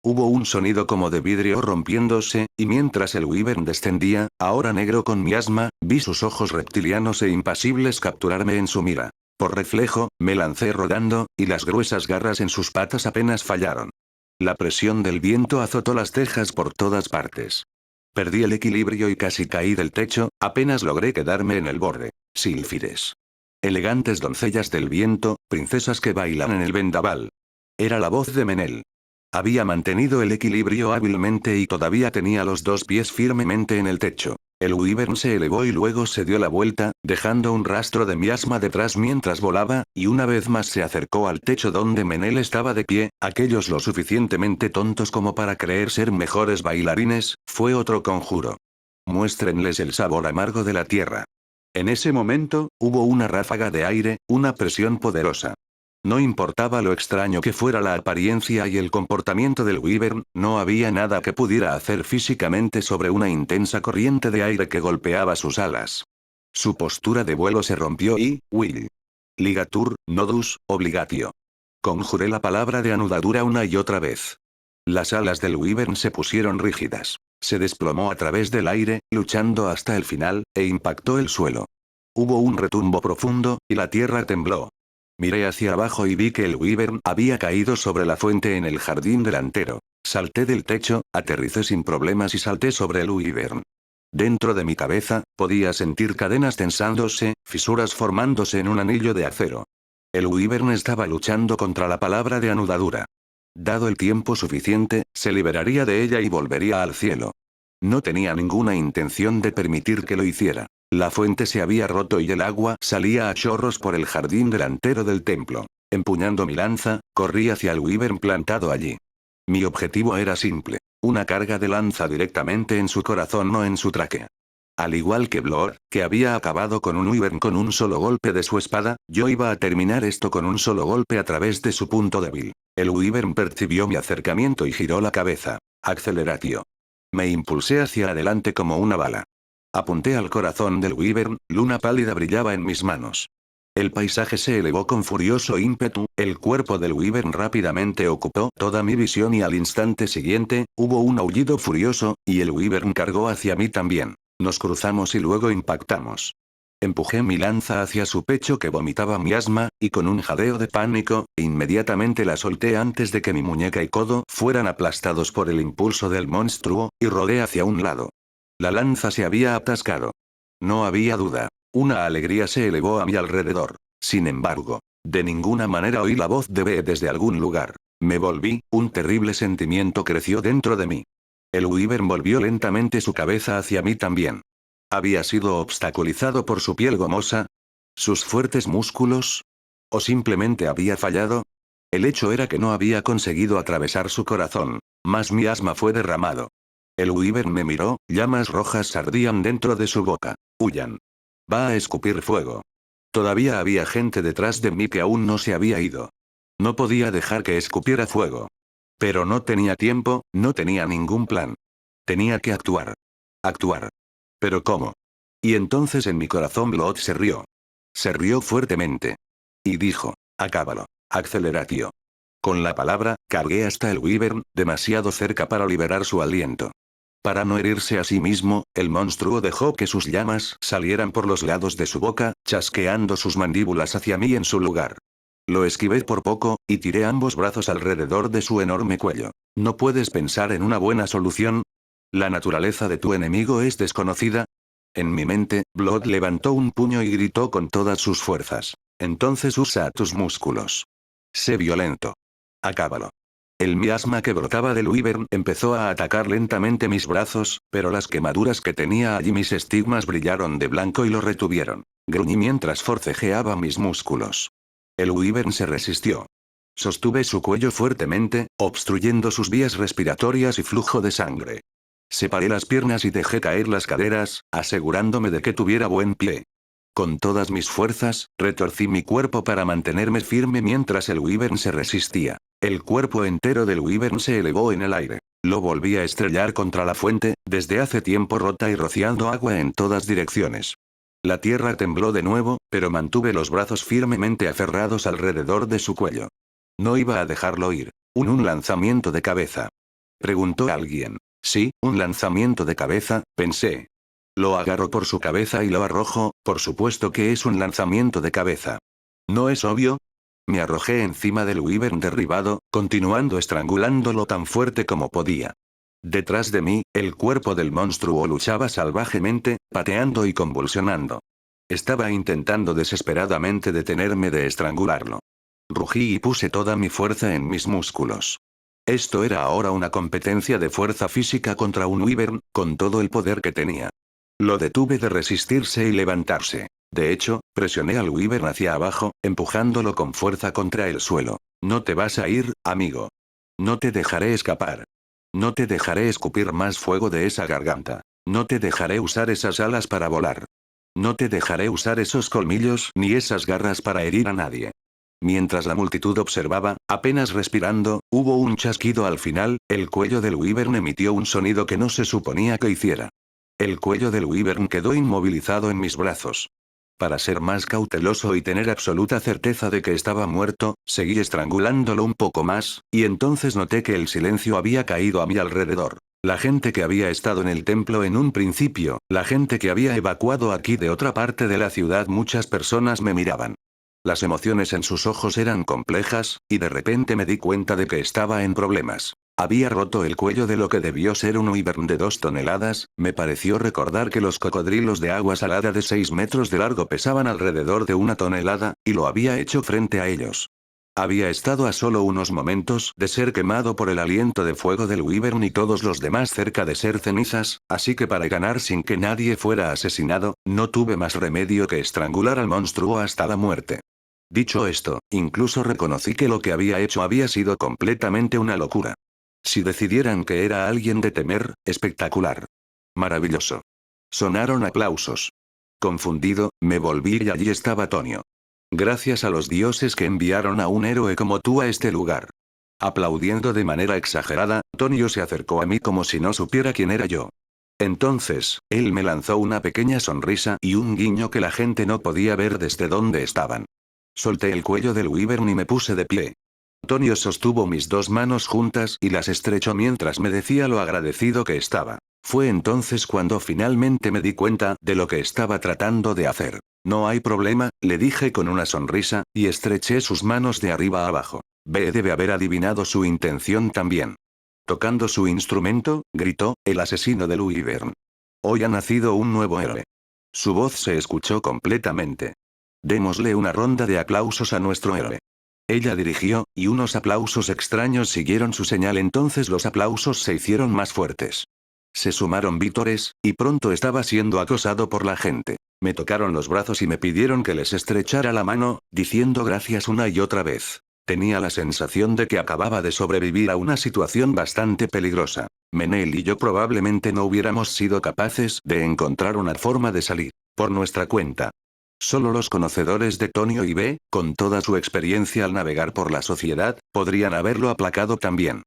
Hubo un sonido como de vidrio rompiéndose, y mientras el Wyvern descendía, ahora negro con miasma, vi sus ojos reptilianos e impasibles capturarme en su mira. Por reflejo, me lancé rodando, y las gruesas garras en sus patas apenas fallaron. La presión del viento azotó las tejas por todas partes. Perdí el equilibrio y casi caí del techo, apenas logré quedarme en el borde. Sílfides. Elegantes doncellas del viento, princesas que bailan en el vendaval. Era la voz de Menel. Había mantenido el equilibrio hábilmente y todavía tenía los dos pies firmemente en el techo. El Wyvern se elevó y luego se dio la vuelta, dejando un rastro de miasma detrás mientras volaba, y una vez más se acercó al techo donde Menel estaba de pie, aquellos lo suficientemente tontos como para creer ser mejores bailarines, fue otro conjuro. Muéstrenles el sabor amargo de la tierra. En ese momento, hubo una ráfaga de aire, una presión poderosa. No importaba lo extraño que fuera la apariencia y el comportamiento del Wyvern, no había nada que pudiera hacer físicamente sobre una intensa corriente de aire que golpeaba sus alas. Su postura de vuelo se rompió y, will. Ligatur, nodus, obligatio. Conjuré la palabra de anudadura una y otra vez. Las alas del Wyvern se pusieron rígidas. Se desplomó a través del aire, luchando hasta el final, e impactó el suelo. Hubo un retumbo profundo, y la tierra tembló. Miré hacia abajo y vi que el Wyvern había caído sobre la fuente en el jardín delantero. Salté del techo, aterricé sin problemas y salté sobre el Wyvern. Dentro de mi cabeza, podía sentir cadenas tensándose, fisuras formándose en un anillo de acero. El Wyvern estaba luchando contra la palabra de anudadura. Dado el tiempo suficiente, se liberaría de ella y volvería al cielo. No tenía ninguna intención de permitir que lo hiciera. La fuente se había roto y el agua salía a chorros por el jardín delantero del templo. Empuñando mi lanza, corrí hacia el Wyvern plantado allí. Mi objetivo era simple. Una carga de lanza directamente en su corazón o en su tráquea. Al igual que Blor, que había acabado con un Wyvern con un solo golpe de su espada, yo iba a terminar esto con un solo golpe a través de su punto débil. El Wyvern percibió mi acercamiento y giró la cabeza. Acceleratio. Me impulsé hacia adelante como una bala. Apunté al corazón del Wyvern, luna pálida brillaba en mis manos. El paisaje se elevó con furioso ímpetu, el cuerpo del Wyvern rápidamente ocupó toda mi visión y al instante siguiente, hubo un aullido furioso, y el Wyvern cargó hacia mí también. Nos cruzamos y luego impactamos. Empujé mi lanza hacia su pecho que vomitaba miasma, y con un jadeo de pánico, inmediatamente la solté antes de que mi muñeca y codo fueran aplastados por el impulso del monstruo, y rodé hacia un lado. La lanza se había atascado. No había duda. Una alegría se elevó a mi alrededor. Sin embargo, de ninguna manera oí la voz de B desde algún lugar. Me volví, un terrible sentimiento creció dentro de mí. El Wyvern volvió lentamente su cabeza hacia mí también. ¿Había sido obstaculizado por su piel gomosa? ¿Sus fuertes músculos? ¿O simplemente había fallado? El hecho era que no había conseguido atravesar su corazón. Más miasma fue derramado. El Wyvern me miró, llamas rojas ardían dentro de su boca. Huyan. Va a escupir fuego. Todavía había gente detrás de mí que aún no se había ido. No podía dejar que escupiera fuego. Pero no tenía tiempo, no tenía ningún plan. Tenía que actuar. Actuar. ¿Pero cómo? Y entonces en mi corazón Blood se rió. Se rió fuertemente. Y dijo, acábalo. Acceleratio. Con la palabra, cargué hasta el Wyvern, demasiado cerca para liberar su aliento. Para no herirse a sí mismo, el monstruo dejó que sus llamas salieran por los lados de su boca, chasqueando sus mandíbulas hacia mí en su lugar. Lo esquivé por poco, y tiré ambos brazos alrededor de su enorme cuello. ¿No puedes pensar en una buena solución? ¿La naturaleza de tu enemigo es desconocida? En mi mente, Blood levantó un puño y gritó con todas sus fuerzas. Entonces usa tus músculos. Sé violento. Acábalo. El miasma que brotaba del Wyvern empezó a atacar lentamente mis brazos, pero las quemaduras que tenía allí mis estigmas brillaron de blanco y lo retuvieron. Gruñí mientras forcejeaba mis músculos. El Wyvern se resistió. Sostuve su cuello fuertemente, obstruyendo sus vías respiratorias y flujo de sangre. Separé las piernas y dejé caer las caderas, asegurándome de que tuviera buen pie. Con todas mis fuerzas, retorcí mi cuerpo para mantenerme firme mientras el Wyvern se resistía. El cuerpo entero del Wyvern se elevó en el aire. Lo volví a estrellar contra la fuente, desde hace tiempo rota y rociando agua en todas direcciones. La tierra tembló de nuevo, pero mantuve los brazos firmemente aferrados alrededor de su cuello. No iba a dejarlo ir. Un lanzamiento de cabeza. Preguntó alguien. Sí, un lanzamiento de cabeza, pensé. Lo agarro por su cabeza y lo arrojo, por supuesto que es un lanzamiento de cabeza. ¿No es obvio? Me arrojé encima del Wyvern derribado, continuando estrangulándolo tan fuerte como podía. Detrás de mí, el cuerpo del monstruo luchaba salvajemente, pateando y convulsionando. Estaba intentando desesperadamente detenerme de estrangularlo. Rugí y puse toda mi fuerza en mis músculos. Esto era ahora una competencia de fuerza física contra un Wyvern, con todo el poder que tenía. Lo detuve de resistirse y levantarse. De hecho, presioné al Wyvern hacia abajo, empujándolo con fuerza contra el suelo. No te vas a ir, amigo. No te dejaré escapar. No te dejaré escupir más fuego de esa garganta. No te dejaré usar esas alas para volar. No te dejaré usar esos colmillos ni esas garras para herir a nadie. Mientras la multitud observaba, apenas respirando, hubo un chasquido al final, el cuello del Wyvern emitió un sonido que no se suponía que hiciera. El cuello del Wyvern quedó inmovilizado en mis brazos. Para ser más cauteloso y tener absoluta certeza de que estaba muerto, seguí estrangulándolo un poco más, y entonces noté que el silencio había caído a mi alrededor. La gente que había estado en el templo en un principio, la gente que había evacuado aquí de otra parte de la ciudad, muchas personas me miraban. Las emociones en sus ojos eran complejas, y de repente me di cuenta de que estaba en problemas. Había roto el cuello de lo que debió ser un Wyvern de 2 toneladas, me pareció recordar que los cocodrilos de agua salada de 6 metros de largo pesaban alrededor de 1 tonelada, y lo había hecho frente a ellos. Había estado a solo unos momentos de ser quemado por el aliento de fuego del Wyvern y todos los demás cerca de ser cenizas, así que para ganar sin que nadie fuera asesinado, no tuve más remedio que estrangular al monstruo hasta la muerte. Dicho esto, incluso reconocí que lo que había hecho había sido completamente una locura. Si decidieran que era alguien de temer, espectacular. Maravilloso. Sonaron aplausos. Confundido, me volví y allí estaba Tonio. Gracias a los dioses que enviaron a un héroe como tú a este lugar. Aplaudiendo de manera exagerada, Tonio se acercó a mí como si no supiera quién era yo. Entonces, él me lanzó una pequeña sonrisa y un guiño que la gente no podía ver desde donde estaban. Solté el cuello del Wyvern y me puse de pie. Tonio sostuvo mis 2 manos juntas y las estrechó mientras me decía lo agradecido que estaba. Fue entonces cuando finalmente me di cuenta de lo que estaba tratando de hacer. No hay problema, le dije con una sonrisa, y estreché sus manos de arriba a abajo. B debe haber adivinado su intención también. Tocando su instrumento, gritó, el asesino del Wyvern. Hoy ha nacido un nuevo héroe. Su voz se escuchó completamente. Démosle una ronda de aplausos a nuestro héroe. Ella dirigió, y unos aplausos extraños siguieron su señal. Entonces los aplausos se hicieron más fuertes. Se sumaron vítores, y pronto estaba siendo acosado por la gente. Me tocaron los brazos y me pidieron que les estrechara la mano, diciendo gracias una y otra vez. Tenía la sensación de que acababa de sobrevivir a una situación bastante peligrosa. Menel y yo probablemente no hubiéramos sido capaces de encontrar una forma de salir por nuestra cuenta. Solo los conocedores de Tonio y B, con toda su experiencia al navegar por la sociedad, podrían haberlo aplacado también.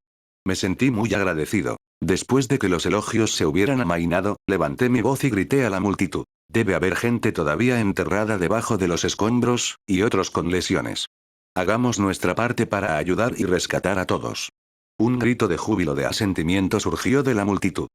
Me sentí muy agradecido. Después de que los elogios se hubieran amainado, levanté mi voz y grité a la multitud. Debe haber gente todavía enterrada debajo de los escombros, y otros con lesiones. Hagamos nuestra parte para ayudar y rescatar a todos. Un grito de júbilo de asentimiento surgió de la multitud.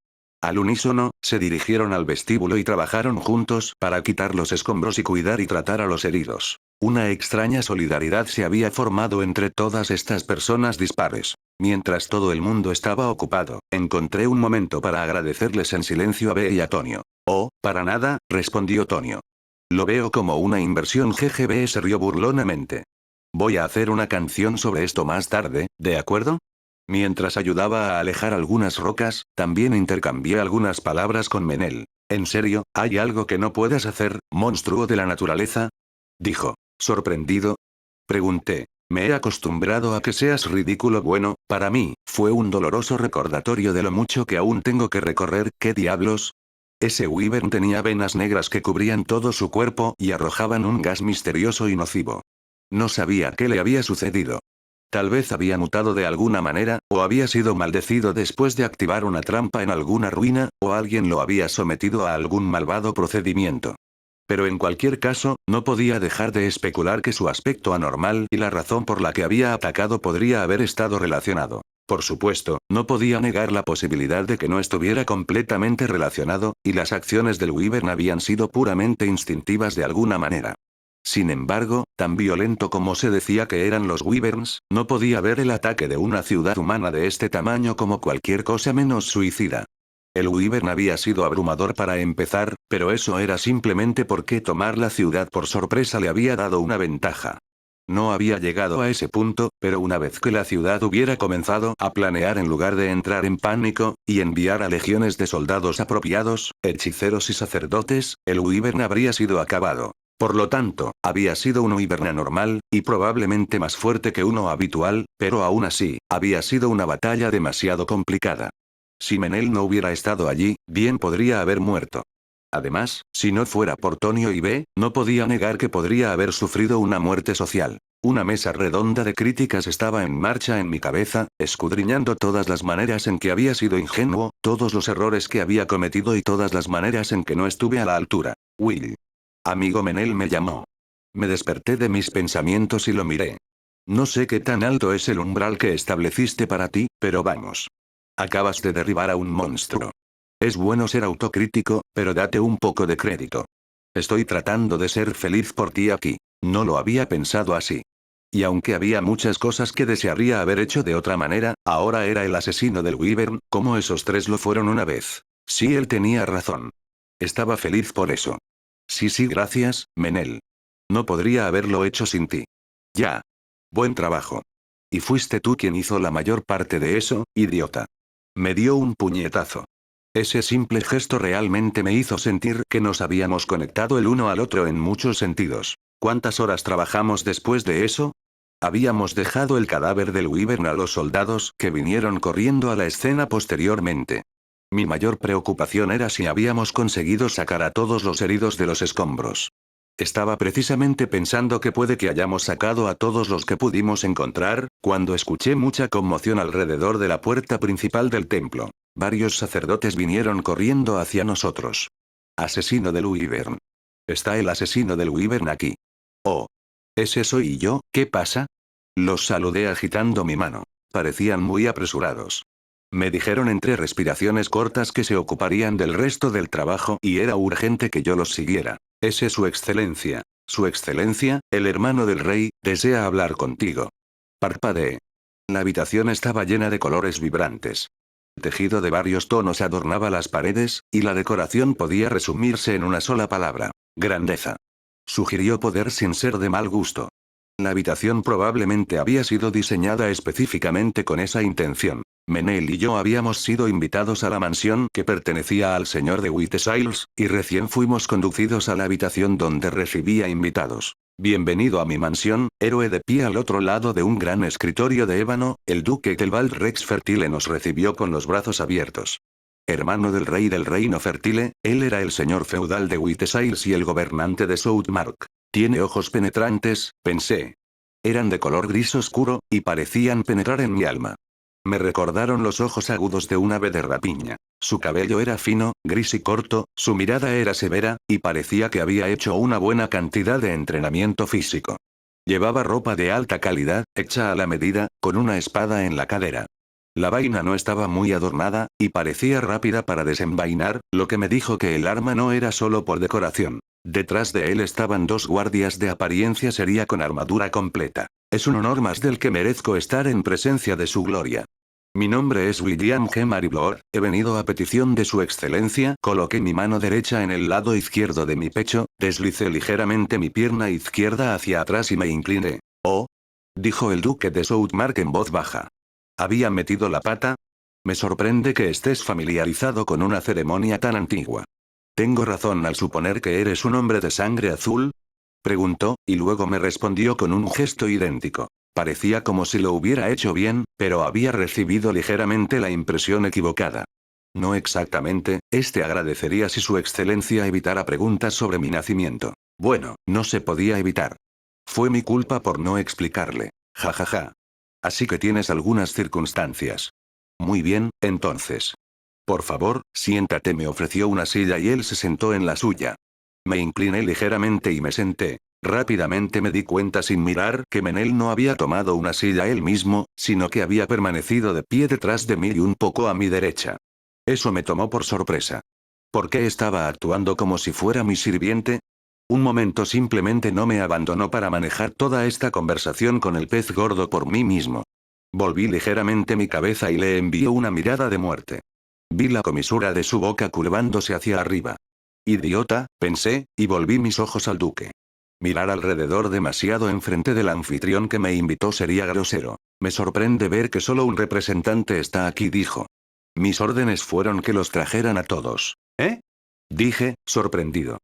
Al unísono, se dirigieron al vestíbulo y trabajaron juntos para quitar los escombros y cuidar y tratar a los heridos. Una extraña solidaridad se había formado entre todas estas personas dispares. Mientras todo el mundo estaba ocupado, encontré un momento para agradecerles en silencio a B y a Tonio. Oh, para nada, respondió Tonio. Lo veo como una inversión. GGB se rió burlonamente. Voy a hacer una canción sobre esto más tarde, ¿de acuerdo? Mientras ayudaba a alejar algunas rocas, también intercambié algunas palabras con Menel. ¿En serio, hay algo que no puedas hacer, monstruo de la naturaleza? Dijo. Sorprendido. Pregunté. Me he acostumbrado a que seas ridículo. Bueno, para mí, fue un doloroso recordatorio de lo mucho que aún tengo que recorrer. ¿Qué diablos? Ese wyvern tenía venas negras que cubrían todo su cuerpo y arrojaban un gas misterioso y nocivo. No sabía qué le había sucedido. Tal vez había mutado de alguna manera, o había sido maldecido después de activar una trampa en alguna ruina, o alguien lo había sometido a algún malvado procedimiento. Pero en cualquier caso, no podía dejar de especular que su aspecto anormal y la razón por la que había atacado podría haber estado relacionado. Por supuesto, no podía negar la posibilidad de que no estuviera completamente relacionado, y las acciones del wyvern habían sido puramente instintivas de alguna manera. Sin embargo, tan violento como se decía que eran los wyverns, no podía ver el ataque de una ciudad humana de este tamaño como cualquier cosa menos suicida. El wyvern había sido abrumador para empezar, pero eso era simplemente porque tomar la ciudad por sorpresa le había dado una ventaja. No había llegado a ese punto, pero una vez que la ciudad hubiera comenzado a planear en lugar de entrar en pánico, y enviar a legiones de soldados apropiados, hechiceros y sacerdotes, el wyvern habría sido acabado. Por lo tanto, había sido un wyvern anormal, y probablemente más fuerte que uno habitual, pero aún así, había sido una batalla demasiado complicada. Si Menel no hubiera estado allí, bien podría haber muerto. Además, si no fuera por Tonio y B, no podía negar que podría haber sufrido una muerte social. Una mesa redonda de críticas estaba en marcha en mi cabeza, escudriñando todas las maneras en que había sido ingenuo, todos los errores que había cometido y todas las maneras en que no estuve a la altura. Will. Amigo Menel me llamó. Me desperté de mis pensamientos y lo miré. No sé qué tan alto es el umbral que estableciste para ti, pero vamos. Acabas de derribar a un monstruo. Es bueno ser autocrítico, pero date un poco de crédito. Estoy tratando de ser feliz por ti aquí. No lo había pensado así. Y aunque había muchas cosas que desearía haber hecho de otra manera, ahora era el asesino del wyvern, como esos tres lo fueron una vez. Sí, él tenía razón. Estaba feliz por eso. Sí, gracias, Menel. No podría haberlo hecho sin ti. Ya. Buen trabajo. Y fuiste tú quien hizo la mayor parte de eso, idiota. Me dio un puñetazo. Ese simple gesto realmente me hizo sentir que nos habíamos conectado el uno al otro en muchos sentidos. ¿Cuántas horas trabajamos después de eso? Habíamos dejado el cadáver del wyvern a los soldados que vinieron corriendo a la escena posteriormente. Mi mayor preocupación era si habíamos conseguido sacar a todos los heridos de los escombros. Estaba precisamente pensando que puede que hayamos sacado a todos los que pudimos encontrar, cuando escuché mucha conmoción alrededor de la puerta principal del templo. Varios sacerdotes vinieron corriendo hacia nosotros. Asesino del wyvern. Está el asesino del wyvern aquí. Oh. ¿Ese soy yo? ¿Qué pasa? Los saludé agitando mi mano. Parecían muy apresurados. Me dijeron entre respiraciones cortas que se ocuparían del resto del trabajo y era urgente que yo los siguiera. Ese es su excelencia. Su excelencia, el hermano del rey, desea hablar contigo. Parpadeé. La habitación estaba llena de colores vibrantes. El tejido de varios tonos adornaba las paredes, y la decoración podía resumirse en una sola palabra: grandeza. Sugirió poder sin ser de mal gusto. La habitación probablemente había sido diseñada específicamente con esa intención. Menel y yo habíamos sido invitados a la mansión que pertenecía al señor de Whiteshiles, y recién fuimos conducidos a la habitación donde recibía invitados. Bienvenido a mi mansión, héroe. De pie al otro lado de un gran escritorio de ébano, el duque Ethelbald Rex Fertile nos recibió con los brazos abiertos. Hermano del rey del reino Fertile, él era el señor feudal de Whiteshiles y el gobernante de Southmark. Tiene ojos penetrantes, pensé. Eran de color gris oscuro, y parecían penetrar en mi alma. Me recordaron los ojos agudos de un ave de rapiña. Su cabello era fino, gris y corto, su mirada era severa, y parecía que había hecho una buena cantidad de entrenamiento físico. Llevaba ropa de alta calidad, hecha a la medida, con una espada en la cadera. La vaina no estaba muy adornada, y parecía rápida para desenvainar, lo que me dijo que el arma no era solo por decoración. Detrás de él estaban dos guardias de apariencia seria con armadura completa. Es un honor más del que merezco estar en presencia de su gloria. Mi nombre es William G. Maribor, he venido a petición de su excelencia. Coloqué mi mano derecha en el lado izquierdo de mi pecho, deslicé ligeramente mi pierna izquierda hacia atrás y me incliné. Oh, dijo el duque de Southmark en voz baja. ¿Había metido la pata? Me sorprende que estés familiarizado con una ceremonia tan antigua. ¿Tengo razón al suponer que eres un hombre de sangre azul? Preguntó, y luego me respondió con un gesto idéntico. Parecía como si lo hubiera hecho bien, pero había recibido ligeramente la impresión equivocada. No exactamente, agradecería si su excelencia evitara preguntas sobre mi nacimiento. Bueno, no se podía evitar. Fue mi culpa por no explicarle. Ja ja ja. Así que tienes algunas circunstancias. Muy bien, entonces. Por favor, siéntate, me ofreció una silla y él se sentó en la suya. Me incliné ligeramente y me senté. Rápidamente me di cuenta sin mirar que Menel no había tomado una silla él mismo, sino que había permanecido de pie detrás de mí y un poco a mi derecha. Eso me tomó por sorpresa. ¿Por qué estaba actuando como si fuera mi sirviente? Un momento simplemente no me abandonó para manejar toda esta conversación con el pez gordo por mí mismo. Volví ligeramente mi cabeza y le envié una mirada de muerte. Vi la comisura de su boca curvándose hacia arriba. Idiota, pensé, y volví mis ojos al duque. Mirar alrededor demasiado enfrente del anfitrión que me invitó sería grosero. Me sorprende ver que solo un representante está aquí, dijo. Mis órdenes fueron que los trajeran a todos. ¿Eh? Dije, sorprendido.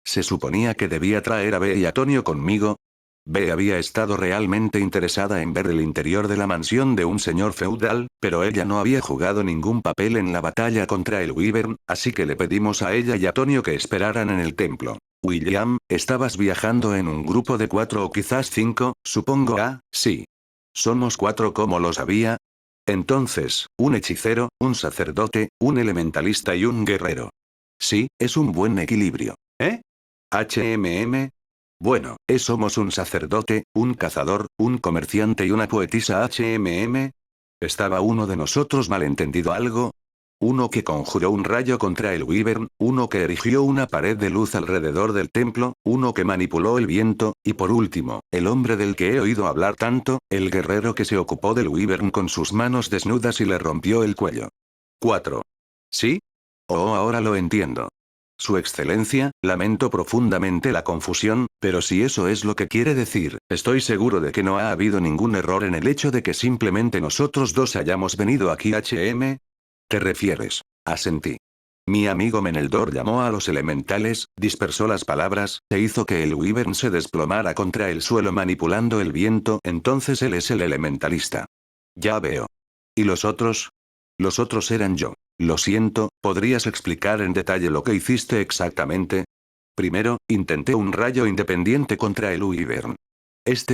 Se suponía que debía traer a Bea y a Tonio conmigo. Bea había estado realmente interesada en ver el interior de la mansión de un señor feudal, pero ella no había jugado ningún papel en la batalla contra el Wyvern, así que le pedimos a ella y a Tonio que esperaran en el templo. William, estabas viajando en un grupo de 4 o quizás 5, supongo. Ah, sí. Somos 4, como lo sabía. Entonces, un hechicero, un sacerdote, un elementalista y un guerrero. Sí, es un buen equilibrio. ¿Eh? HMM. Bueno, somos un sacerdote, un cazador, un comerciante y una poetisa. HMM. ¿Estaba uno de nosotros malentendido algo? Uno que conjuró un rayo contra el Wyvern, uno que erigió una pared de luz alrededor del templo, uno que manipuló el viento, y por último, el hombre del que he oído hablar tanto, el guerrero que se ocupó del Wyvern con sus manos desnudas y le rompió el cuello. 4. ¿Sí? Oh, ahora lo entiendo. Su excelencia, lamento profundamente la confusión, pero si eso es lo que quiere decir, estoy seguro de que no ha habido ningún error en el hecho de que simplemente nosotros dos hayamos venido aquí. ¿Te refieres? Asentí. Mi amigo Meneldor llamó a los elementales, dispersó las palabras, e hizo que el Wyvern se desplomara contra el suelo manipulando el viento, entonces él es el elementalista. Ya veo. ¿Y los otros? Los otros eran yo. Lo siento, ¿podrías explicar en detalle lo que hiciste exactamente? Primero, intenté un rayo independiente contra el Wyvern.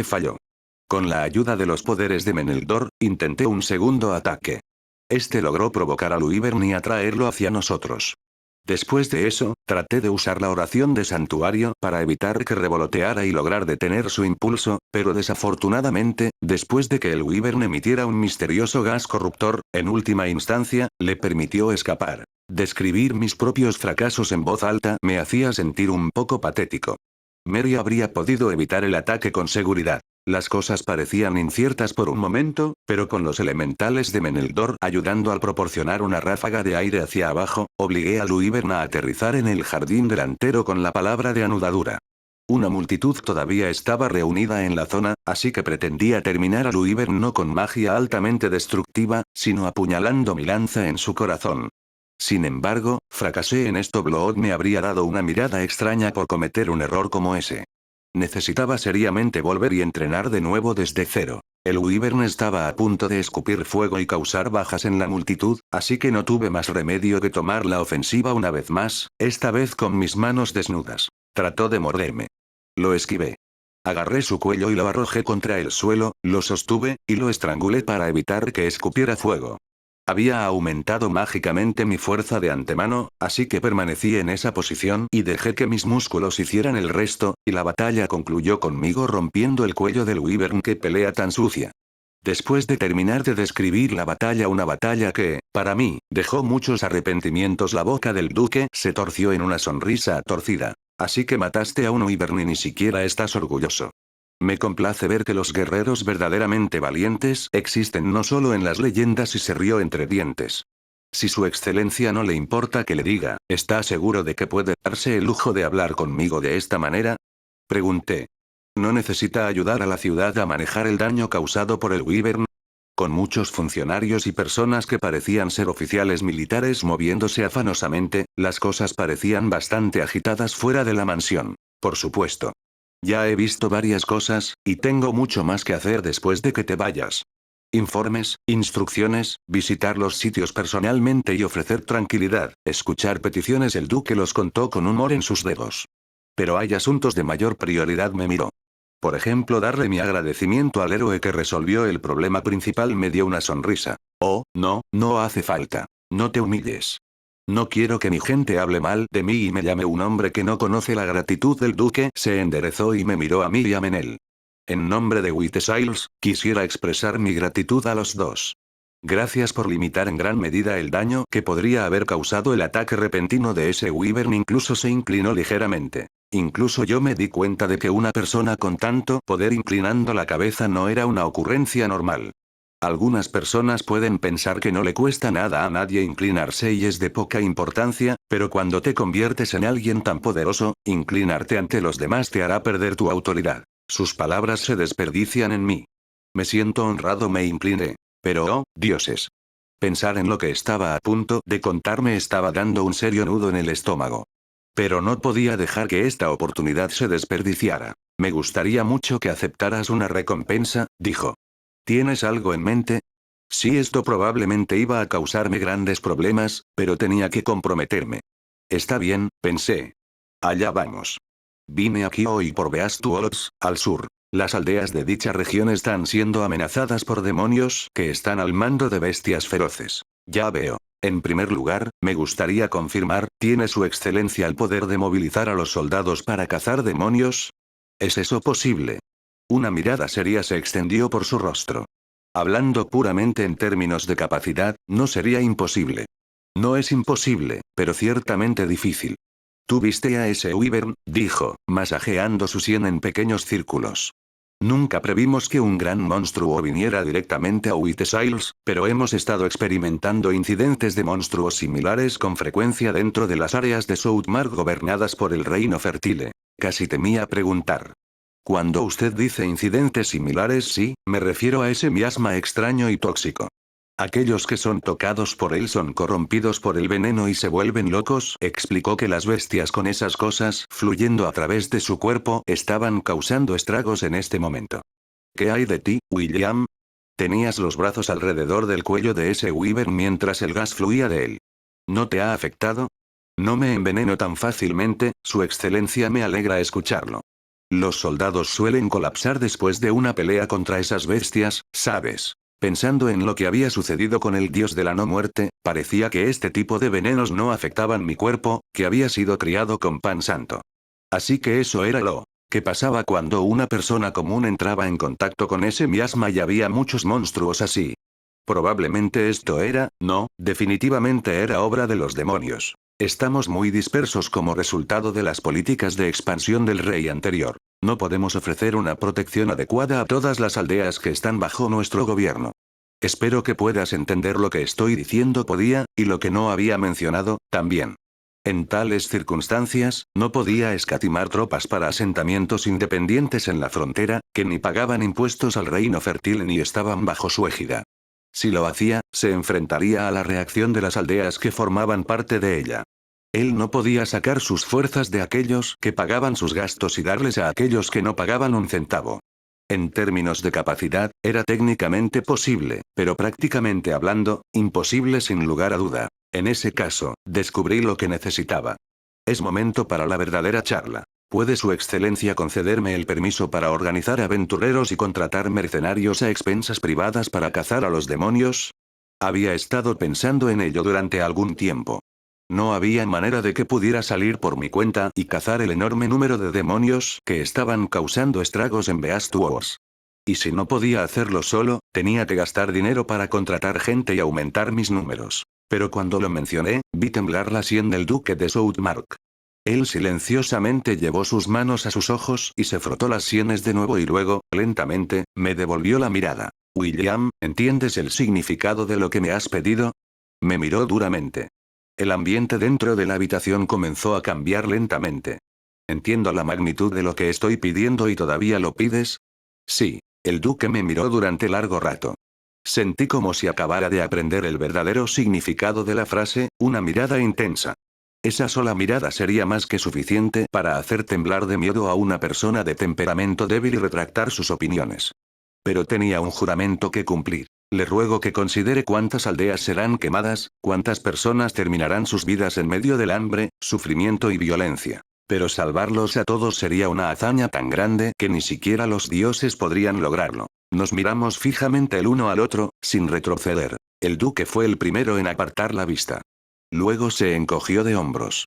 Falló. Con la ayuda de los poderes de Meneldor, intenté un segundo ataque. Logró provocar al Wyvern y atraerlo hacia nosotros. Después de eso, traté de usar la oración de santuario para evitar que revoloteara y lograr detener su impulso, pero desafortunadamente, después de que el Wyvern emitiera un misterioso gas corruptor, en última instancia, le permitió escapar. Describir mis propios fracasos en voz alta me hacía sentir un poco patético. Mary habría podido evitar el ataque con seguridad. Las cosas parecían inciertas por un momento, pero con los elementales de Meneldor ayudando al proporcionar una ráfaga de aire hacia abajo, obligué al Wyvern a aterrizar en el jardín delantero con la palabra de anudadura. Una multitud todavía estaba reunida en la zona, así que pretendía terminar al Wyvern no con magia altamente destructiva, sino apuñalando mi lanza en su corazón. Sin embargo, fracasé en esto. Blood me habría dado una mirada extraña por cometer un error como ese. Necesitaba seriamente volver y entrenar de nuevo desde cero. El Wyvern estaba a punto de escupir fuego y causar bajas en la multitud, así que no tuve más remedio que tomar la ofensiva una vez más, esta vez con mis manos desnudas. Trató de morderme. Lo esquivé. Agarré su cuello y lo arrojé contra el suelo, lo sostuve, y lo estrangulé para evitar que escupiera fuego. Había aumentado mágicamente mi fuerza de antemano, así que permanecí en esa posición y dejé que mis músculos hicieran el resto, y la batalla concluyó conmigo rompiendo el cuello del Wyvern. ¡Qué pelea tan sucia! Después de terminar de describir la batalla, una batalla que, para mí, dejó muchos arrepentimientos, la boca del duque se torció en una sonrisa torcida. Así que mataste a un Wyvern y ni siquiera estás orgulloso. Me complace ver que los guerreros verdaderamente valientes existen no solo en las leyendas, y se rió entre dientes. Si su excelencia no le importa que le diga, ¿está seguro de que puede darse el lujo de hablar conmigo de esta manera? Pregunté. ¿No necesita ayudar a la ciudad a manejar el daño causado por el Wyvern? con muchos funcionarios y personas que parecían ser oficiales militares moviéndose afanosamente, las cosas parecían bastante agitadas fuera de la mansión. Por supuesto. Ya he visto varias cosas, y tengo mucho más que hacer después de que te vayas. Informes, instrucciones, visitar los sitios personalmente y ofrecer tranquilidad, escuchar peticiones. El duque los contó con humor en sus dedos. Pero hay asuntos de mayor prioridad, me miró. Por ejemplo, darle mi agradecimiento al héroe que resolvió el problema principal. Me dio una sonrisa. Oh, no, no hace falta. No te humilles. No quiero que mi gente hable mal de mí y me llame un hombre que no conoce la gratitud del duque. Se enderezó y me miró a mí y a Menel. En nombre de Whitesiles, quisiera expresar mi gratitud a los dos. Gracias por limitar en gran medida el daño que podría haber causado el ataque repentino de ese Wyvern. Incluso se inclinó ligeramente. Incluso yo me di cuenta de que una persona con tanto poder inclinando la cabeza no era una ocurrencia normal. Algunas personas pueden pensar que no le cuesta nada a nadie inclinarse y es de poca importancia, pero cuando te conviertes en alguien tan poderoso, inclinarte ante los demás te hará perder tu autoridad. Sus palabras se desperdician en mí. Me siento honrado, me incliné. Pero oh, dioses. Pensar en lo que estaba a punto de contarme estaba dando un serio nudo en el estómago. Pero no podía dejar que esta oportunidad se desperdiciara. Me gustaría mucho que aceptaras una recompensa, dijo. ¿Tienes algo en mente? Sí, esto probablemente iba a causarme grandes problemas, pero tenía que comprometerme. Está bien, pensé. Allá vamos. Vine aquí hoy por Beast Woods, al sur. Las aldeas de dicha región están siendo amenazadas por demonios que están al mando de bestias feroces. Ya veo. En primer lugar, me gustaría confirmar, ¿tiene su excelencia el poder de movilizar a los soldados para cazar demonios? ¿Es eso posible? Una mirada seria se extendió por su rostro. Hablando puramente en términos de capacidad, no sería imposible. No es imposible, pero ciertamente difícil. Tú viste a ese Wyvern, dijo, masajeando su sien en pequeños círculos. Nunca previmos que un gran monstruo viniera directamente a Whitesiles, pero hemos estado experimentando incidentes de monstruos similares con frecuencia dentro de las áreas de Southmark gobernadas por el Reino Fertile. Casi temía preguntar. Cuando usted dice incidentes similares, sí, me refiero a ese miasma extraño y tóxico. Aquellos que son tocados por él son corrompidos por el veneno y se vuelven locos. Explicó que las bestias con esas cosas fluyendo a través de su cuerpo estaban causando estragos en este momento. ¿Qué hay de ti, William? Tenías los brazos alrededor del cuello de ese Wyvern mientras el gas fluía de él. ¿No te ha afectado? No me enveneno tan fácilmente, Su Excelencia, me alegra escucharlo. Los soldados suelen colapsar después de una pelea contra esas bestias, ¿sabes? Pensando en lo que había sucedido con el dios de la no muerte, parecía que este tipo de venenos no afectaban mi cuerpo, que había sido criado con pan santo. Así que eso era lo que pasaba cuando una persona común entraba en contacto con ese miasma y había muchos monstruos así. Probablemente esto era, no, definitivamente era obra de los demonios. Estamos muy dispersos como resultado de las políticas de expansión del rey anterior. No podemos ofrecer una protección adecuada a todas las aldeas que están bajo nuestro gobierno. Espero que puedas entender lo que estoy diciendo. Podía, y lo que no había mencionado, también. En tales circunstancias, no podía escatimar tropas para asentamientos independientes en la frontera, que ni pagaban impuestos al reino fértil ni estaban bajo su égida. Si lo hacía, se enfrentaría a la reacción de las aldeas que formaban parte de ella. Él no podía sacar sus fuerzas de aquellos que pagaban sus gastos y darles a aquellos que no pagaban un centavo. En términos de capacidad, era técnicamente posible, pero prácticamente hablando, imposible sin lugar a duda. En ese caso, descubrí lo que necesitaba. Es momento para la verdadera charla. ¿Puede Su Excelencia concederme el permiso para organizar aventureros y contratar mercenarios a expensas privadas para cazar a los demonios? Había estado pensando en ello durante algún tiempo. No había manera de que pudiera salir por mi cuenta y cazar el enorme número de demonios que estaban causando estragos en Beast Wars. Y si no podía hacerlo solo, tenía que gastar dinero para contratar gente y aumentar mis números. Pero cuando lo mencioné, vi temblar la sien del duque de Southmark. Él silenciosamente llevó sus manos a sus ojos y se frotó las sienes de nuevo y luego, lentamente, me devolvió la mirada. William, ¿entiendes el significado de lo que me has pedido? Me miró duramente. El ambiente dentro de la habitación comenzó a cambiar lentamente. ¿Entiendo la magnitud de lo que estoy pidiendo y todavía lo pides? Sí. El duque me miró durante largo rato. Sentí como si acabara de aprender el verdadero significado de la frase, una mirada intensa. Esa sola mirada sería más que suficiente para hacer temblar de miedo a una persona de temperamento débil y retractar sus opiniones. Pero tenía un juramento que cumplir. Le ruego que considere cuántas aldeas serán quemadas, cuántas personas terminarán sus vidas en medio del hambre, sufrimiento y violencia. Pero salvarlos a todos sería una hazaña tan grande que ni siquiera los dioses podrían lograrlo. Nos miramos fijamente el uno al otro, sin retroceder. El duque fue el primero en apartar la vista. Luego se encogió de hombros.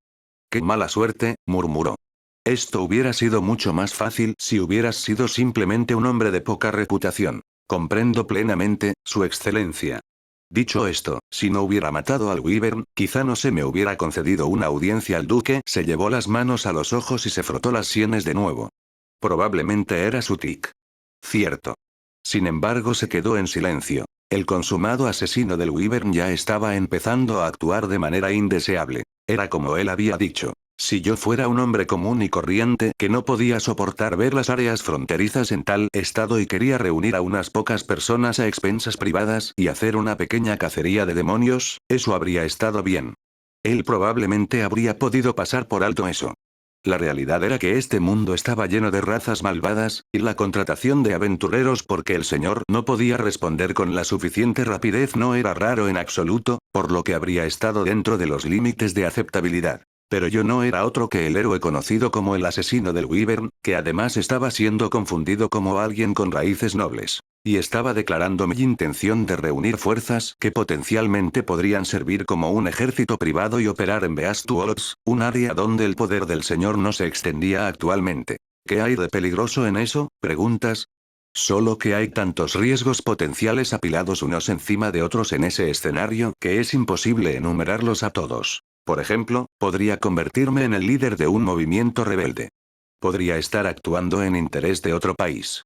«Qué mala suerte», murmuró. «Esto hubiera sido mucho más fácil si hubieras sido simplemente un hombre de poca reputación. Comprendo plenamente, Su Excelencia». Dicho esto, si no hubiera matado al Wyvern, quizá no se me hubiera concedido una audiencia. El duque se llevó las manos a los ojos y se frotó las sienes de nuevo. Probablemente era su tic. Cierto. Sin embargo, se quedó en silencio. El consumado asesino del Wyvern ya estaba empezando a actuar de manera indeseable. Era como él había dicho. Si yo fuera un hombre común y corriente que no podía soportar ver las áreas fronterizas en tal estado y quería reunir a unas pocas personas a expensas privadas y hacer una pequeña cacería de demonios, eso habría estado bien. Él probablemente habría podido pasar por alto eso. La realidad era que este mundo estaba lleno de razas malvadas, y la contratación de aventureros porque el señor no podía responder con la suficiente rapidez no era raro en absoluto, por lo que habría estado dentro de los límites de aceptabilidad. Pero yo no era otro que el héroe conocido como el asesino del Wyvern, que además estaba siendo confundido como alguien con raíces nobles. Y estaba declarando mi intención de reunir fuerzas que potencialmente podrían servir como un ejército privado y operar en Beast Woods, un área donde el poder del señor no se extendía actualmente. ¿Qué hay de peligroso en eso?, preguntas. Solo que hay tantos riesgos potenciales apilados unos encima de otros en ese escenario que es imposible enumerarlos a todos. Por ejemplo, podría convertirme en el líder de un movimiento rebelde. Podría estar actuando en interés de otro país.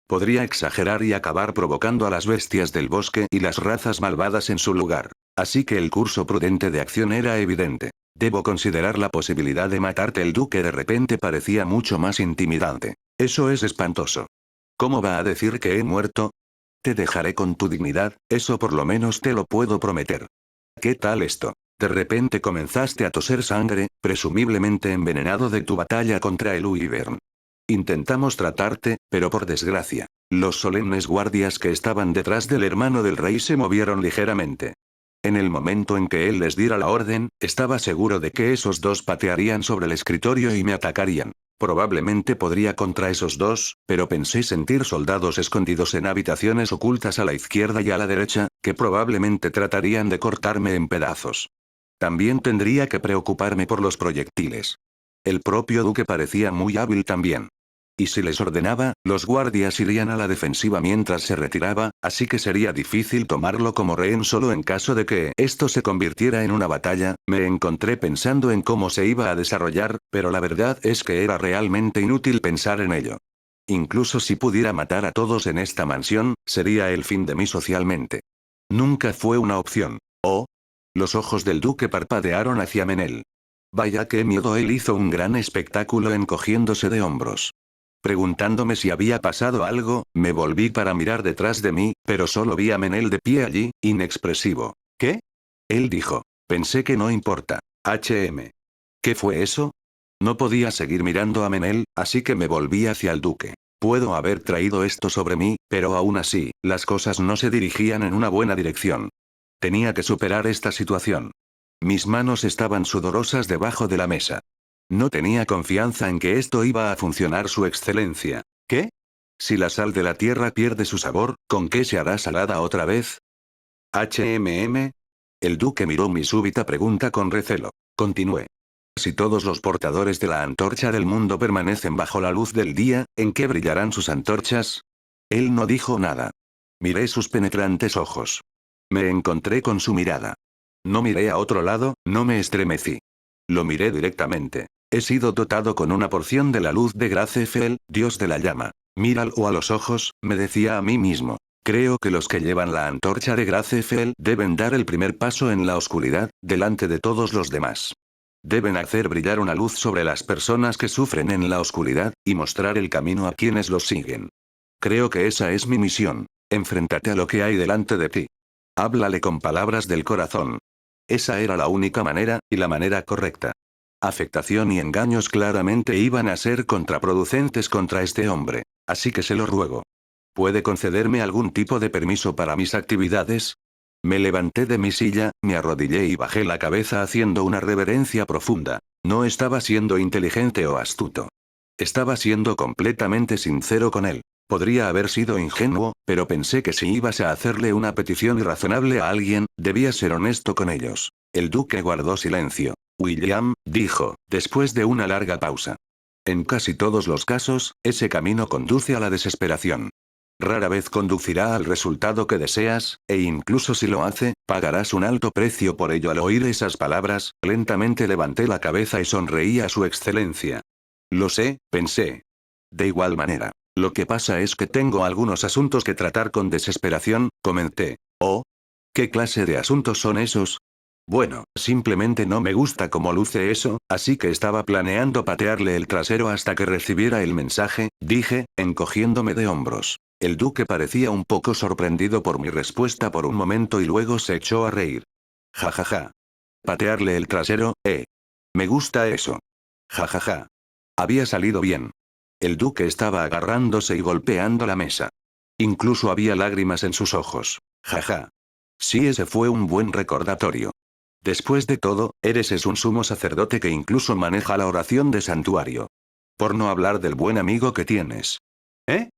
Podría exagerar y acabar provocando a las bestias del bosque y las razas malvadas en su lugar. Así que el curso prudente de acción era evidente. Debo considerar la posibilidad de matarte. El duque de repente parecía mucho más intimidante. Eso es espantoso. ¿Cómo va a decir que he muerto? Te dejaré con tu dignidad, eso por lo menos te lo puedo prometer. ¿Qué tal esto? De repente comenzaste a toser sangre, presumiblemente envenenado de tu batalla contra el Wyvern. Intentamos tratarte, pero por desgracia, los solemnes guardias que estaban detrás del hermano del rey se movieron ligeramente. En el momento en que él les diera la orden, estaba seguro de que esos dos patearían sobre el escritorio y me atacarían. Probablemente podría contra esos dos, pero pensé sentir soldados escondidos en habitaciones ocultas a la izquierda y a la derecha, que probablemente tratarían de cortarme en pedazos. También tendría que preocuparme por los proyectiles. El propio duque parecía muy hábil también. Y si les ordenaba, los guardias irían a la defensiva mientras se retiraba, así que sería difícil tomarlo como rehén solo en caso de que esto se convirtiera en una batalla. Me encontré pensando en cómo se iba a desarrollar, pero la verdad es que era realmente inútil pensar en ello. Incluso si pudiera matar a todos en esta mansión, sería el fin de mí socialmente. Nunca fue una opción. ¿Oh? Los ojos del duque parpadearon hacia Menel. Vaya qué miedo. Él hizo un gran espectáculo encogiéndose de hombros. Preguntándome si había pasado algo, me volví para mirar detrás de mí, pero solo vi a Menel de pie allí, inexpresivo. ¿Qué? Él dijo. Pensé que no importa. ¿Qué fue eso? No podía seguir mirando a Menel, así que me volví hacia el duque. Puedo haber traído esto sobre mí, pero aún así, las cosas no se dirigían en una buena dirección. Tenía que superar esta situación. Mis manos estaban sudorosas debajo de la mesa. No tenía confianza en que esto iba a funcionar. Su Excelencia. ¿Qué? Si la sal de la tierra pierde su sabor, ¿con qué se hará salada otra vez? El duque miró mi súbita pregunta con recelo. Continué. Si todos los portadores de la antorcha del mundo permanecen bajo la luz del día, ¿en qué brillarán sus antorchas? Él no dijo nada. Miré sus penetrantes ojos. Me encontré con su mirada. No miré a otro lado, no me estremecí. Lo miré directamente. He sido dotado con una porción de la luz de Gracefel, dios de la llama. Míralo a los ojos, me decía a mí mismo. Creo que los que llevan la antorcha de Gracefel deben dar el primer paso en la oscuridad, delante de todos los demás. Deben hacer brillar una luz sobre las personas que sufren en la oscuridad, y mostrar el camino a quienes los siguen. Creo que esa es mi misión. Enfréntate a lo que hay delante de ti. Háblale con palabras del corazón. Esa era la única manera, y la manera correcta. Afectación y engaños claramente iban a ser contraproducentes contra este hombre, así que se lo ruego. ¿Puede concederme algún tipo de permiso para mis actividades? Me levanté de mi silla, me arrodillé y bajé la cabeza haciendo una reverencia profunda. No estaba siendo inteligente o astuto. Estaba siendo completamente sincero con él. Podría haber sido ingenuo, pero pensé que si ibas a hacerle una petición irrazonable a alguien, debías ser honesto con ellos. El duque guardó silencio. William, dijo, después de una larga pausa. En casi todos los casos, ese camino conduce a la desesperación. Rara vez conducirá al resultado que deseas, e incluso si lo hace, pagarás un alto precio por ello. Al oír esas palabras, lentamente levanté la cabeza y sonreí a su excelencia. Lo sé, pensé. De igual manera. Lo que pasa es que tengo algunos asuntos que tratar con desesperación, comenté. ¿Oh? ¿Qué clase de asuntos son esos? Bueno, simplemente no me gusta cómo luce eso, así que estaba planeando patearle el trasero hasta que recibiera el mensaje, dije, encogiéndome de hombros. El duque parecía un poco sorprendido por mi respuesta por un momento y luego se echó a reír. Ja ja ja. Patearle el trasero, Me gusta eso. Ja ja ja. Había salido bien. El duque estaba agarrándose y golpeando la mesa. Incluso había lágrimas en sus ojos. Jaja. Sí, ese fue un buen recordatorio. Después de todo, es un sumo sacerdote que incluso maneja la oración de santuario. Por no hablar del buen amigo que tienes. ¿Eh?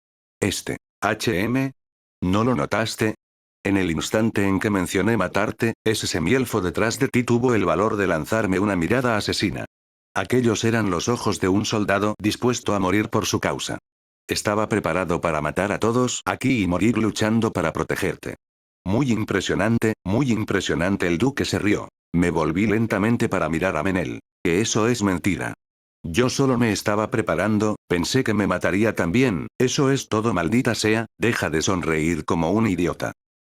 HM. ¿No lo notaste? En el instante en que mencioné matarte, ese semielfo detrás de ti tuvo el valor de lanzarme una mirada asesina. Aquellos eran los ojos de un soldado dispuesto a morir por su causa. Estaba preparado para matar a todos aquí y morir luchando para protegerte. Muy impresionante, el duque se rió. Me volví lentamente para mirar a Menel. Que eso es mentira. Yo solo me estaba preparando, pensé que me mataría también, eso es todo, maldita sea, deja de sonreír como un idiota.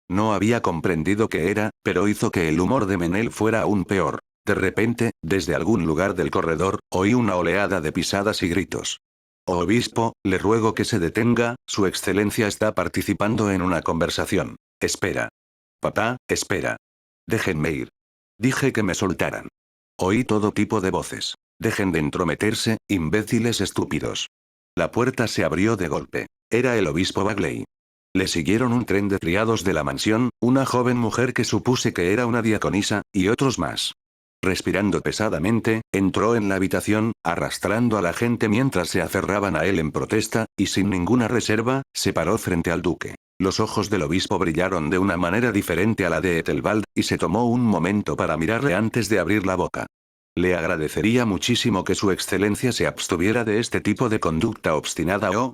No había comprendido qué era, pero hizo que el humor de Menel fuera aún peor. De repente, desde algún lugar del corredor, oí una oleada de pisadas y gritos. Oh, obispo, le ruego que se detenga, su excelencia está participando en una conversación. Espera. Papá, espera. Déjenme ir. Dije que me soltaran. Oí todo tipo de voces. Dejen de entrometerse, imbéciles estúpidos. La puerta se abrió de golpe. Era el obispo Bagley. Le siguieron un tren de criados de la mansión, una joven mujer que supuse que era una diaconisa, y otros más. Respirando pesadamente, entró en la habitación, arrastrando a la gente mientras se aferraban a él en protesta, y sin ninguna reserva, se paró frente al duque. Los ojos del obispo brillaron de una manera diferente a la de Ethelbald, y se tomó un momento para mirarle antes de abrir la boca. Le agradecería muchísimo que su excelencia se abstuviera de este tipo de conducta obstinada o...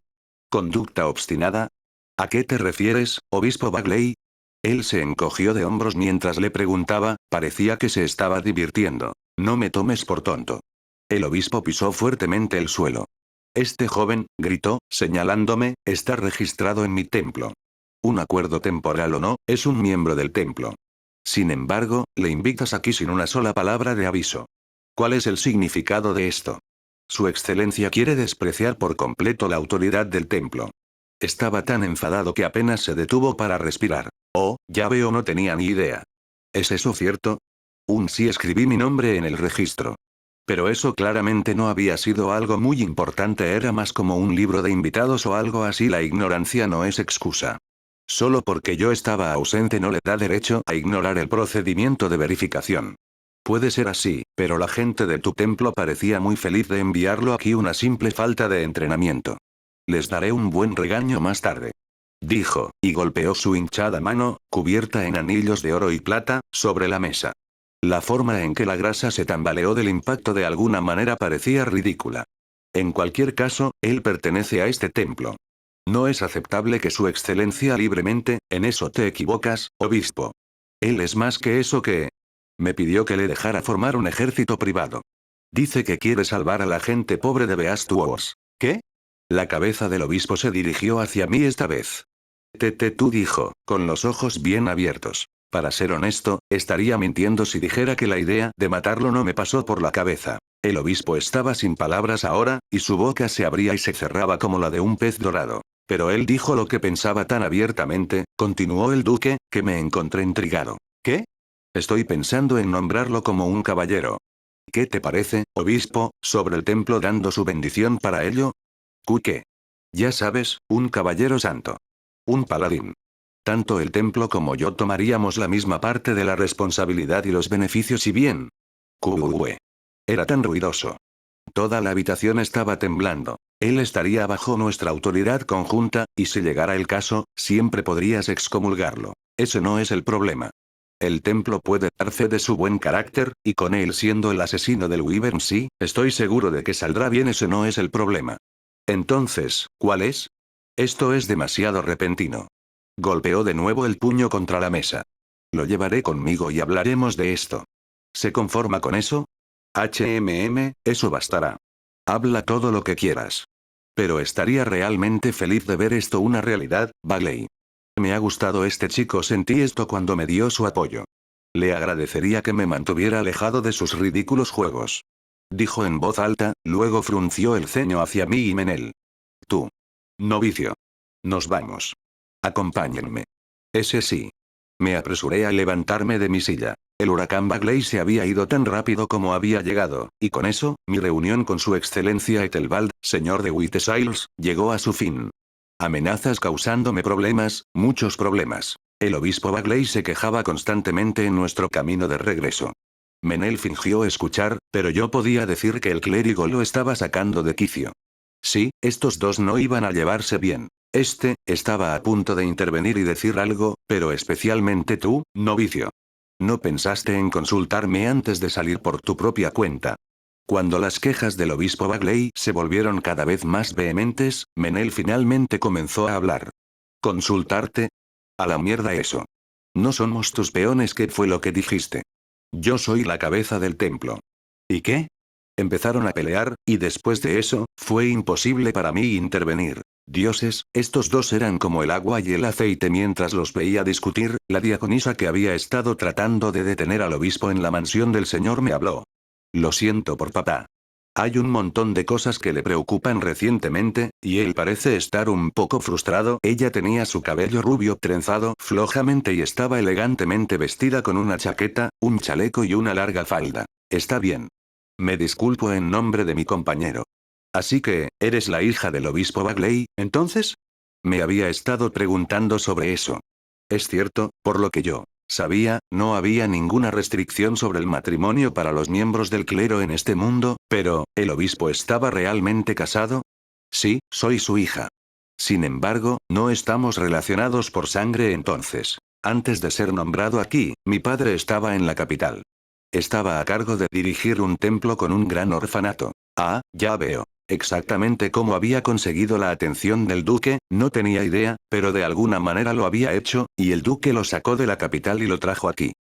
¿Conducta obstinada? ¿A qué te refieres, obispo Bagley? Él se encogió de hombros mientras le preguntaba, parecía que se estaba divirtiendo. No me tomes por tonto. El obispo pisó fuertemente el suelo. Este joven, gritó, señalándome, está registrado en mi templo. Un acuerdo temporal o no, es un miembro del templo. Sin embargo, le invitas aquí sin una sola palabra de aviso. ¿Cuál es el significado de esto? Su excelencia quiere despreciar por completo la autoridad del templo. Estaba tan enfadado que apenas se detuvo para respirar. Oh, ya veo, no tenía ni idea. ¿Es eso cierto? Sí, escribí mi nombre en el registro. Pero eso claramente no había sido algo muy importante, era más como un libro de invitados o algo así. La ignorancia no es excusa. Solo porque yo estaba ausente no le da derecho a ignorar el procedimiento de verificación. Puede ser así, pero la gente de tu templo parecía muy feliz de enviarlo aquí, una simple falta de entrenamiento. Les daré un buen regaño más tarde. Dijo, y golpeó su hinchada mano, cubierta en anillos de oro y plata, sobre la mesa. La forma en que la grasa se tambaleó del impacto de alguna manera parecía ridícula. En cualquier caso, él pertenece a este templo. No es aceptable que su excelencia libremente, en eso te equivocas, obispo. Él es más que eso que... Me pidió que le dejara formar un ejército privado. Dice que quiere salvar a la gente pobre de Beast Wars. ¿Qué? La cabeza del obispo se dirigió hacia mí esta vez. Tú, dijo, con los ojos bien abiertos. Para ser honesto, estaría mintiendo si dijera que la idea de matarlo no me pasó por la cabeza. El obispo estaba sin palabras ahora, y su boca se abría y se cerraba como la de un pez dorado. Pero él dijo lo que pensaba tan abiertamente, continuó el duque, que me encontré intrigado. ¿Qué? Estoy pensando en nombrarlo como un caballero. ¿Qué te parece, obispo, sobre el templo dando su bendición para ello? ¿Qué? Ya sabes, un caballero santo. Un paladín. Tanto el templo como yo tomaríamos la misma parte de la responsabilidad y los beneficios y bien. Cue. Era tan ruidoso. Toda la habitación estaba temblando. Él estaría bajo nuestra autoridad conjunta, y si llegara el caso, siempre podrías excomulgarlo. Ese no es el problema. El templo puede dar fe de su buen carácter, y con él siendo el asesino del Wyvern sí, estoy seguro de que saldrá bien, ese no es el problema. Entonces, ¿cuál es? Esto es demasiado repentino. Golpeó de nuevo el puño contra la mesa. Lo llevaré conmigo y hablaremos de esto. ¿Se conforma con eso? Eso bastará. Habla todo lo que quieras. Pero estaría realmente feliz de ver esto una realidad, Bagley. Me ha gustado este chico, sentí esto cuando me dio su apoyo. Le agradecería que me mantuviera alejado de sus ridículos juegos. Dijo en voz alta, luego frunció el ceño hacia mí y Menel. Tú. Novicio. Nos vamos. Acompáñenme. Ese sí. Me apresuré a levantarme de mi silla. El huracán Bagley se había ido tan rápido como había llegado, y con eso, mi reunión con su excelencia Ethelbald, señor de Whiteshiles, llegó a su fin. Amenazas causándome problemas, muchos problemas. El obispo Bagley se quejaba constantemente en nuestro camino de regreso. Menel fingió escuchar, pero yo podía decir que el clérigo lo estaba sacando de quicio. Sí, estos dos no iban a llevarse bien. Estaba a punto de intervenir y decir algo, pero especialmente tú, novicio. ¿No pensaste en consultarme antes de salir por tu propia cuenta? Cuando las quejas del obispo Bagley se volvieron cada vez más vehementes, Menel finalmente comenzó a hablar. ¿Consultarte? A la mierda eso. No somos tus peones, ¿qué fue lo que dijiste? Yo soy la cabeza del templo. ¿Y qué? Empezaron a pelear, y después de eso, fue imposible para mí intervenir. Dioses, estos dos eran como el agua y el aceite mientras los veía discutir. La diaconisa que había estado tratando de detener al obispo en la mansión del señor me habló. Lo siento por papá. Hay un montón de cosas que le preocupan recientemente, y él parece estar un poco frustrado. Ella tenía su cabello rubio trenzado flojamente y estaba elegantemente vestida con una chaqueta, un chaleco y una larga falda. Está bien. Me disculpo en nombre de mi compañero. Así que, ¿eres la hija del obispo Bagley, entonces? Me había estado preguntando sobre eso. Es cierto, por lo que yo sabía, no había ninguna restricción sobre el matrimonio para los miembros del clero en este mundo, pero, ¿el obispo estaba realmente casado? Sí, soy su hija. Sin embargo, no estamos relacionados por sangre entonces. Antes de ser nombrado aquí, mi padre estaba en la capital. Estaba a cargo de dirigir un templo con un gran orfanato. Ah, ya veo. Exactamente cómo había conseguido la atención del duque, no tenía idea, pero de alguna manera lo había hecho, y el duque lo sacó de la capital y lo trajo aquí.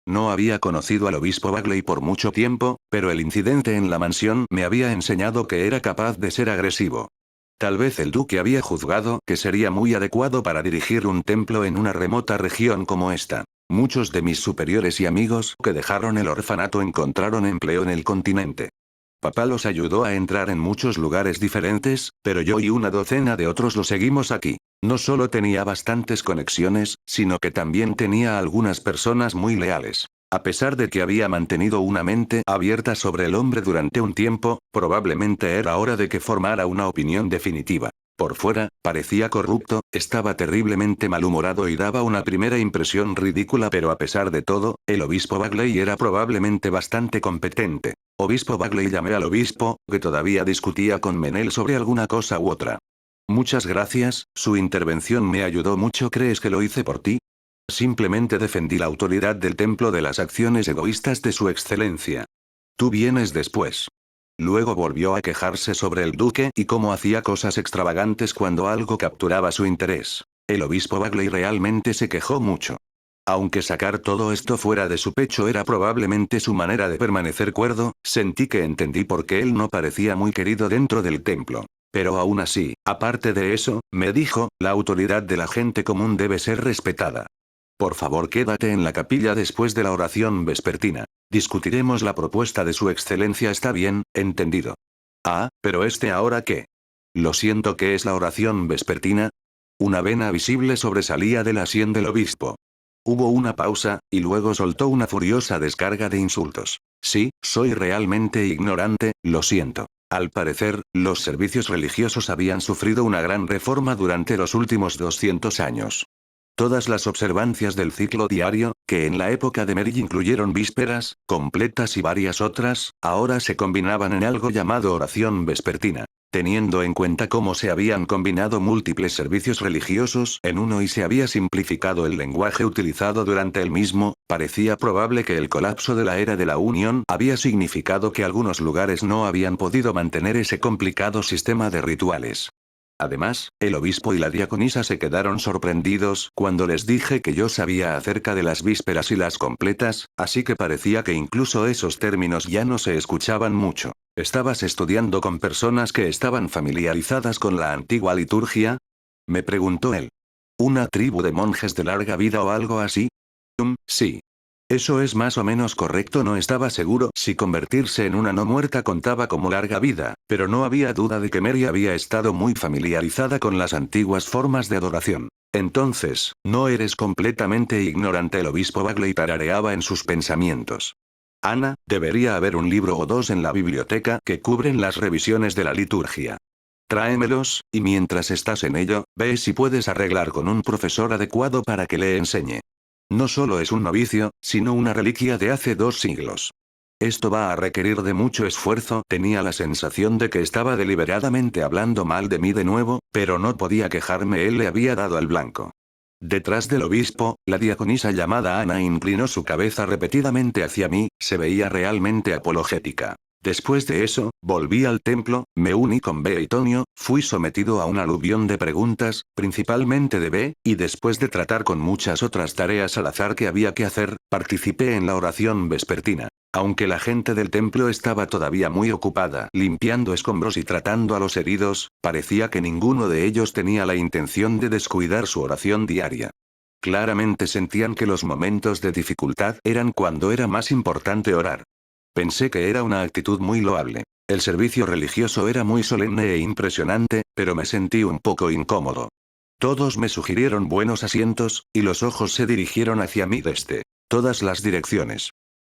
No había conocido al obispo Bagley por mucho tiempo, pero el incidente en la mansión me había enseñado que era capaz de ser agresivo. Tal vez el duque había juzgado que sería muy adecuado para dirigir un templo en una remota región como esta. Muchos de mis superiores y amigos que dejaron el orfanato encontraron empleo en el continente. Papá los ayudó a entrar en muchos lugares diferentes, pero yo y una docena de otros lo seguimos aquí. No solo tenía bastantes conexiones, sino que también tenía algunas personas muy leales. A pesar de que había mantenido una mente abierta sobre el hombre durante un tiempo, probablemente era hora de que formara una opinión definitiva. Por fuera, parecía corrupto, estaba terriblemente malhumorado y daba una primera impresión ridícula, pero a pesar de todo, el obispo Bagley era probablemente bastante competente. Obispo Bagley, llamé al obispo, que todavía discutía con Menel sobre alguna cosa u otra. Muchas gracias, su intervención me ayudó mucho. ¿Crees que lo hice por ti? Simplemente defendí la autoridad del templo de las acciones egoístas de su excelencia. Tú vienes después. Luego volvió a quejarse sobre el duque y cómo hacía cosas extravagantes cuando algo capturaba su interés. El obispo Bagley realmente se quejó mucho. Aunque sacar todo esto fuera de su pecho era probablemente su manera de permanecer cuerdo, sentí que entendí por qué él no parecía muy querido dentro del templo. Pero aún así, aparte de eso, me dijo, la autoridad de la gente común debe ser respetada. Por favor, quédate en la capilla después de la oración vespertina. Discutiremos la propuesta de su excelencia, ¿está bien? Entendido. Ah, pero ¿ahora qué? Lo siento, ¿qué es la oración vespertina? Una vena visible sobresalía de la sien del obispo. Hubo una pausa, y luego soltó una furiosa descarga de insultos. Sí, soy realmente ignorante, lo siento. Al parecer, los servicios religiosos habían sufrido una gran reforma durante los últimos 200 años. Todas las observancias del ciclo diario, que en la época de Mary incluyeron vísperas, completas y varias otras, ahora se combinaban en algo llamado oración vespertina. Teniendo en cuenta cómo se habían combinado múltiples servicios religiosos en uno y se había simplificado el lenguaje utilizado durante el mismo, parecía probable que el colapso de la era de la Unión había significado que algunos lugares no habían podido mantener ese complicado sistema de rituales. Además, el obispo y la diaconisa se quedaron sorprendidos cuando les dije que yo sabía acerca de las vísperas y las completas, así que parecía que incluso esos términos ya no se escuchaban mucho. ¿Estabas estudiando con personas que estaban familiarizadas con la antigua liturgia? Me preguntó él. ¿Una tribu de monjes de larga vida o algo así? Sí. Eso es más o menos correcto. No estaba seguro si convertirse en una no muerta contaba como larga vida, pero no había duda de que Mary había estado muy familiarizada con las antiguas formas de adoración. Entonces, no eres completamente ignorante. El obispo Bagley tarareaba en sus pensamientos. Ana, debería haber un libro o dos en la biblioteca que cubren las revisiones de la liturgia. Tráemelos, y mientras estás en ello, ve si puedes arreglar con un profesor adecuado para que le enseñe. No solo es un novicio, sino una reliquia de hace 2 siglos. Esto va a requerir de mucho esfuerzo. Tenía la sensación de que estaba deliberadamente hablando mal de mí de nuevo, pero no podía quejarme. Él le había dado al blanco. Detrás del obispo, la diaconisa llamada Ana inclinó su cabeza repetidamente hacia mí, se veía realmente apologética. Después de eso, volví al templo, me uní con B y Tonio, fui sometido a un aluvión de preguntas, principalmente de B, y después de tratar con muchas otras tareas al azar que había que hacer, participé en la oración vespertina. Aunque la gente del templo estaba todavía muy ocupada limpiando escombros y tratando a los heridos, parecía que ninguno de ellos tenía la intención de descuidar su oración diaria. Claramente sentían que los momentos de dificultad eran cuando era más importante orar. Pensé que era una actitud muy loable. El servicio religioso era muy solemne e impresionante, pero me sentí un poco incómodo. Todos me sugirieron buenos asientos, y los ojos se dirigieron hacia mí desde todas las direcciones.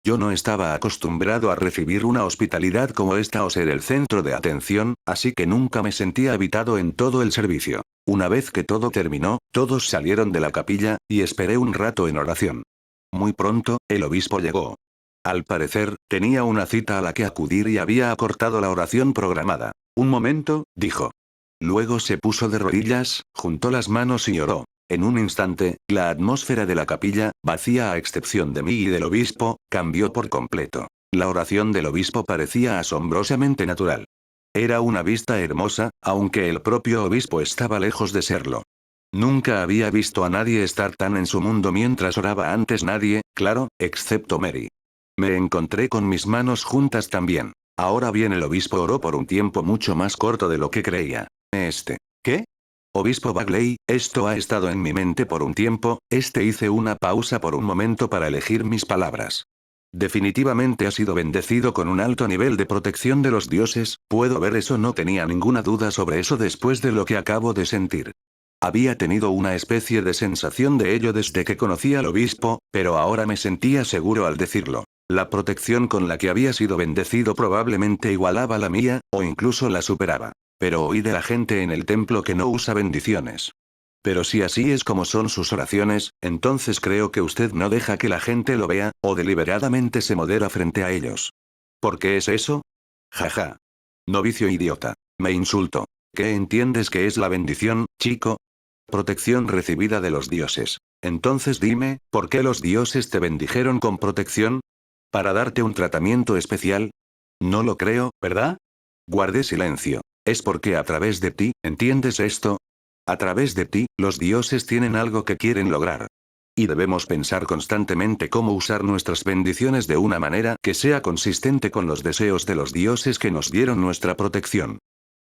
Yo no estaba acostumbrado a recibir una hospitalidad como esta o ser el centro de atención, así que nunca me sentía habitado en todo el servicio. Una vez que todo terminó, todos salieron de la capilla, y esperé un rato en oración. Muy pronto, el obispo llegó. Al parecer, tenía una cita a la que acudir y había acortado la oración programada. Un momento, dijo. Luego se puso de rodillas, juntó las manos y oró. En un instante, la atmósfera de la capilla, vacía a excepción de mí y del obispo, cambió por completo. La oración del obispo parecía asombrosamente natural. Era una vista hermosa, aunque el propio obispo estaba lejos de serlo. Nunca había visto a nadie estar tan en su mundo mientras oraba antes. Nadie, claro, excepto Mary. Me encontré con mis manos juntas también. Ahora bien, el obispo oró por un tiempo mucho más corto de lo que creía. ¿Qué? Obispo Bagley, esto ha estado en mi mente por un tiempo. Hice una pausa por un momento para elegir mis palabras. Definitivamente ha sido bendecido con un alto nivel de protección de los dioses, puedo ver eso. No tenía ninguna duda sobre eso después de lo que acabo de sentir. Había tenido una especie de sensación de ello desde que conocí al obispo, pero ahora me sentía seguro al decirlo. La protección con la que había sido bendecido probablemente igualaba la mía, o incluso la superaba. Pero oí de la gente en el templo que no usa bendiciones. Pero si así es como son sus oraciones, entonces creo que usted no deja que la gente lo vea, o deliberadamente se modera frente a ellos. ¿Por qué es eso? Jaja. Novicio idiota. Me insultó. ¿Qué entiendes que es la bendición, chico? Protección recibida de los dioses. Entonces dime, ¿por qué los dioses te bendijeron con protección? ¿Para darte un tratamiento especial? No lo creo, ¿verdad? Guardé silencio. Es porque a través de ti, ¿entiendes esto? A través de ti, los dioses tienen algo que quieren lograr. Y debemos pensar constantemente cómo usar nuestras bendiciones de una manera que sea consistente con los deseos de los dioses que nos dieron nuestra protección.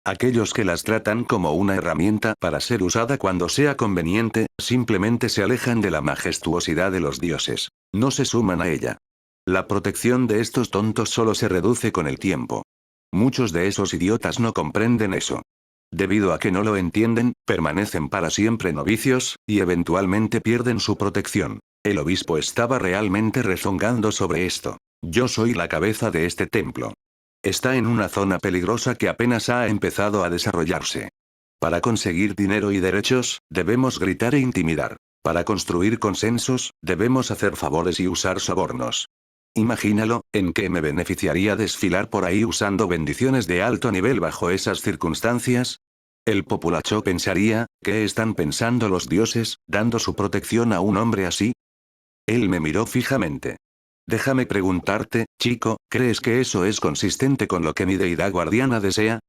Aquellos que las tratan como una herramienta para ser usada cuando sea conveniente, simplemente se alejan de la majestuosidad de los dioses. No se suman a ella. La protección de estos tontos solo se reduce con el tiempo. Muchos de esos idiotas no comprenden eso. Debido a que no lo entienden, permanecen para siempre novicios, y eventualmente pierden su protección. El obispo estaba realmente rezongando sobre esto. Yo soy la cabeza de este templo. Está en una zona peligrosa que apenas ha empezado a desarrollarse. Para conseguir dinero y derechos, debemos gritar e intimidar. Para construir consensos, debemos hacer favores y usar sobornos. Imagínalo, ¿en qué me beneficiaría desfilar por ahí usando bendiciones de alto nivel bajo esas circunstancias? El populacho pensaría, ¿qué están pensando los dioses, dando su protección a un hombre así? Él me miró fijamente. Déjame preguntarte, chico, ¿crees que eso es consistente con lo que mi deidad guardiana desea?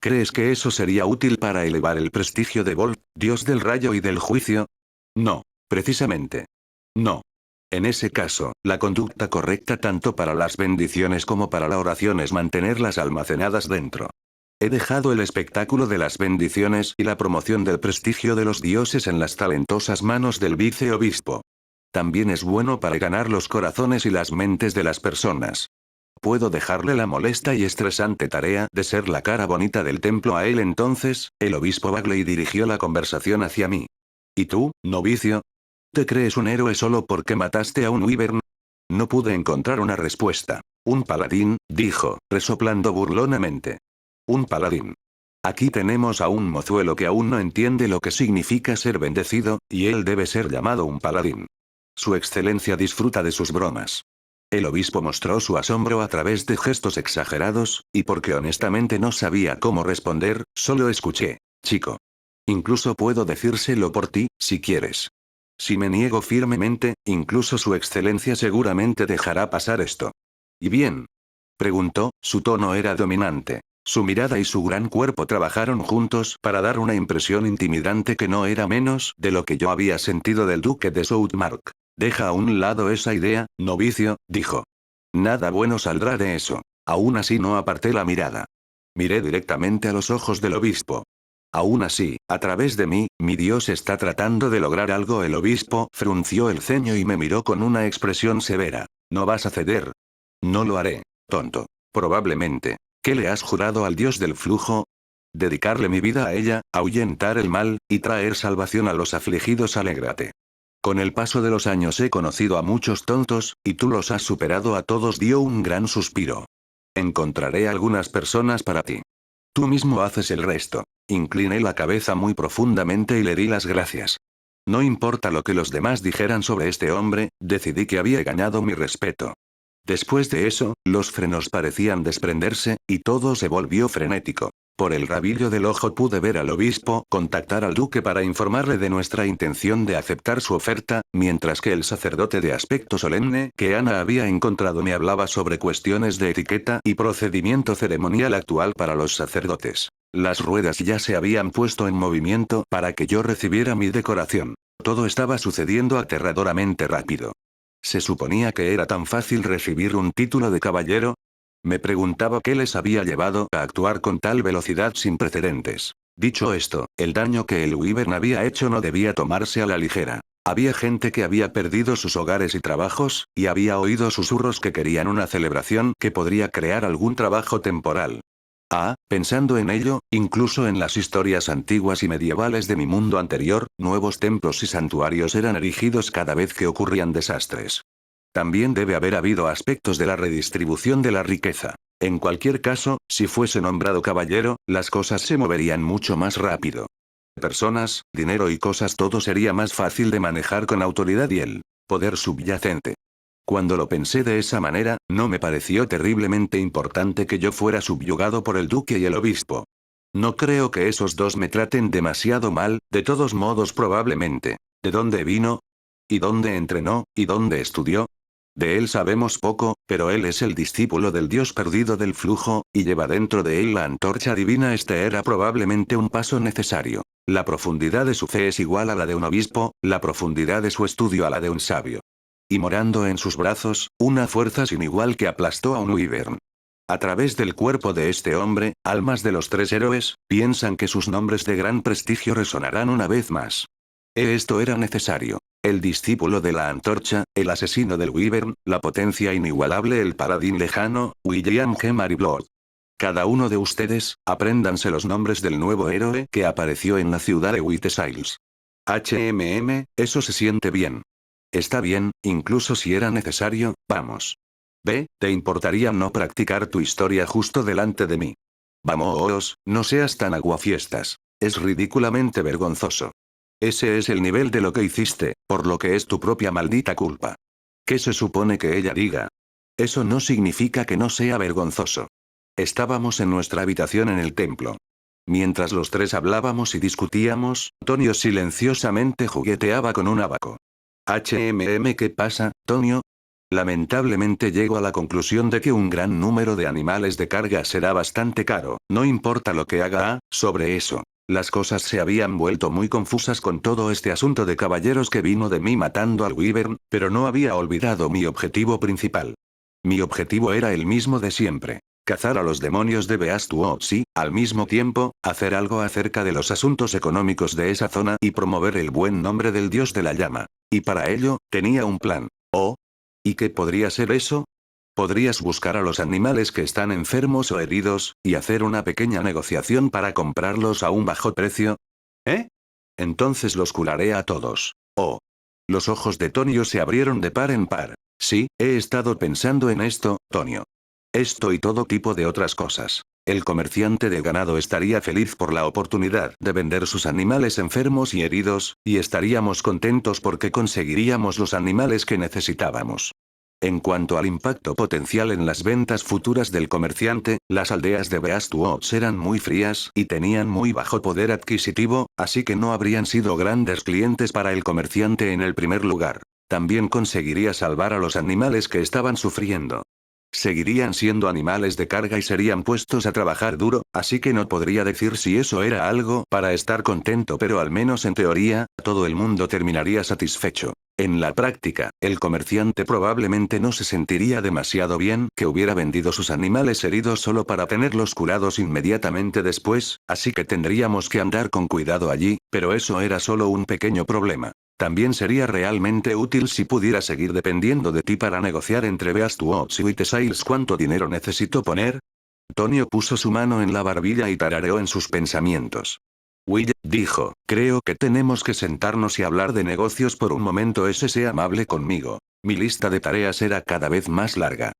¿Crees que eso sería útil para elevar el prestigio de Vol, dios del rayo y del juicio? No, precisamente. No. En ese caso, la conducta correcta tanto para las bendiciones como para la oración es mantenerlas almacenadas dentro. He dejado el espectáculo de las bendiciones y la promoción del prestigio de los dioses en las talentosas manos del viceobispo. También es bueno para ganar los corazones y las mentes de las personas. Puedo dejarle la molesta y estresante tarea de ser la cara bonita del templo a él entonces. El obispo Bagley dirigió la conversación hacia mí. ¿Y tú, novicio? ¿Te crees un héroe solo porque mataste a un wyvern? No pude encontrar una respuesta. Un paladín, dijo, resoplando burlonamente. Un paladín. Aquí tenemos a un mozuelo que aún no entiende lo que significa ser bendecido, y él debe ser llamado un paladín. Su excelencia disfruta de sus bromas. El obispo mostró su asombro a través de gestos exagerados, y porque honestamente no sabía cómo responder, solo escuché. Chico. Incluso puedo decírselo por ti, si quieres. Si me niego firmemente, incluso su excelencia seguramente dejará pasar esto. ¿Y bien? Preguntó, su tono era dominante. Su mirada y su gran cuerpo trabajaron juntos para dar una impresión intimidante que no era menos de lo que yo había sentido del duque de Southmark. Deja a un lado esa idea, novicio, dijo. Nada bueno saldrá de eso. Aún así no aparté la mirada. Miré directamente a los ojos del obispo. Aún así, a través de mí, mi Dios está tratando de lograr algo. El obispo frunció el ceño y me miró con una expresión severa. ¿No vas a ceder? No lo haré, tonto. Probablemente. ¿Qué le has jurado al dios del flujo? Dedicarle mi vida a ella, ahuyentar el mal, y traer salvación a los afligidos. Alégrate. Con el paso de los años he conocido a muchos tontos, y tú los has superado a todos. Dio un gran suspiro. Encontraré algunas personas para ti. Tú mismo haces el resto. Incliné la cabeza muy profundamente y le di las gracias. No importa lo que los demás dijeran sobre este hombre, decidí que había ganado mi respeto. Después de eso, los frenos parecían desprenderse, y todo se volvió frenético. Por el rabillo del ojo pude ver al obispo contactar al duque para informarle de nuestra intención de aceptar su oferta, mientras que el sacerdote de aspecto solemne que Ana había encontrado me hablaba sobre cuestiones de etiqueta y procedimiento ceremonial actual para los sacerdotes. Las ruedas ya se habían puesto en movimiento para que yo recibiera mi decoración. Todo estaba sucediendo aterradoramente rápido. ¿Se suponía que era tan fácil recibir un título de caballero? Me preguntaba qué les había llevado a actuar con tal velocidad sin precedentes. Dicho esto, el daño que el wyvern había hecho no debía tomarse a la ligera. Había gente que había perdido sus hogares y trabajos, y había oído susurros que querían una celebración que podría crear algún trabajo temporal. Pensando en ello, incluso en las historias antiguas y medievales de mi mundo anterior, nuevos templos y santuarios eran erigidos cada vez que ocurrían desastres. También debe haber habido aspectos de la redistribución de la riqueza. En cualquier caso, si fuese nombrado caballero, las cosas se moverían mucho más rápido. Personas, dinero y cosas, todo sería más fácil de manejar con autoridad y el poder subyacente. Cuando lo pensé de esa manera, no me pareció terriblemente importante que yo fuera subyugado por el duque y el obispo. No creo que esos dos me traten demasiado mal, de todos modos probablemente. ¿De dónde vino? ¿Y dónde entrenó? ¿Y dónde estudió? De él sabemos poco, pero él es el discípulo del dios perdido del flujo, y lleva dentro de él la antorcha divina. Este era probablemente un paso necesario. La profundidad de su fe es igual a la de un obispo, la profundidad de su estudio a la de un sabio. Y morando en sus brazos, una fuerza sin igual que aplastó a un wyvern. A través del cuerpo de este hombre, almas de los tres héroes, piensan que sus nombres de gran prestigio resonarán una vez más. Esto era necesario. El discípulo de la antorcha, el asesino del wyvern, la potencia inigualable, el paladín lejano, William G. Maryblood. Cada uno de ustedes, apréndanse los nombres del nuevo héroe que apareció en la ciudad de Whitesiles. Eso se siente bien. Está bien, incluso si era necesario, vamos. Ve, ¿te importaría no practicar tu historia justo delante de mí? Vamos, no seas tan aguafiestas. Es ridículamente vergonzoso. Ese es el nivel de lo que hiciste, por lo que es tu propia maldita culpa. ¿Qué se supone que ella diga? Eso no significa que no sea vergonzoso. Estábamos en nuestra habitación en el templo. Mientras los tres hablábamos y discutíamos, Tonio silenciosamente jugueteaba con un abaco. ¿Qué pasa, Tonio? Lamentablemente llego a la conclusión de que un gran número de animales de carga será bastante caro, no importa lo que haga, sobre eso. Las cosas se habían vuelto muy confusas con todo este asunto de caballeros que vino de mí matando al Wyvern, pero no había olvidado mi objetivo principal. Mi objetivo era el mismo de siempre. Cazar a los demonios de Beastuots y, al mismo tiempo, hacer algo acerca de los asuntos económicos de esa zona y promover el buen nombre del dios de la llama. Y para ello, tenía un plan. ¿Oh? ¿Y qué podría ser eso? Podrías buscar a los animales que están enfermos o heridos, y hacer una pequeña negociación para comprarlos a un bajo precio. ¿Eh? Entonces los curaré a todos. Oh. Los ojos de Tonio se abrieron de par en par. Sí, he estado pensando en esto, Tonio. Esto y todo tipo de otras cosas. El comerciante de ganado estaría feliz por la oportunidad de vender sus animales enfermos y heridos, y estaríamos contentos porque conseguiríamos los animales que necesitábamos. En cuanto al impacto potencial en las ventas futuras del comerciante, las aldeas de Beastuots eran muy frías y tenían muy bajo poder adquisitivo, así que no habrían sido grandes clientes para el comerciante en el primer lugar. También conseguiría salvar a los animales que estaban sufriendo. Seguirían siendo animales de carga y serían puestos a trabajar duro, así que no podría decir si eso era algo para estar contento, pero al menos en teoría, todo el mundo terminaría satisfecho. En la práctica, el comerciante probablemente no se sentiría demasiado bien que hubiera vendido sus animales heridos solo para tenerlos curados inmediatamente después, así que tendríamos que andar con cuidado allí, pero eso era solo un pequeño problema. También sería realmente útil si pudiera seguir dependiendo de ti para negociar entre Beastuots y Whitesiles cuánto dinero necesito poner. Tonio puso su mano en la barbilla y tarareó en sus pensamientos. Will, dijo, creo que tenemos que sentarnos y hablar de negocios por un momento. Sé amable conmigo. Mi lista de tareas era cada vez más larga.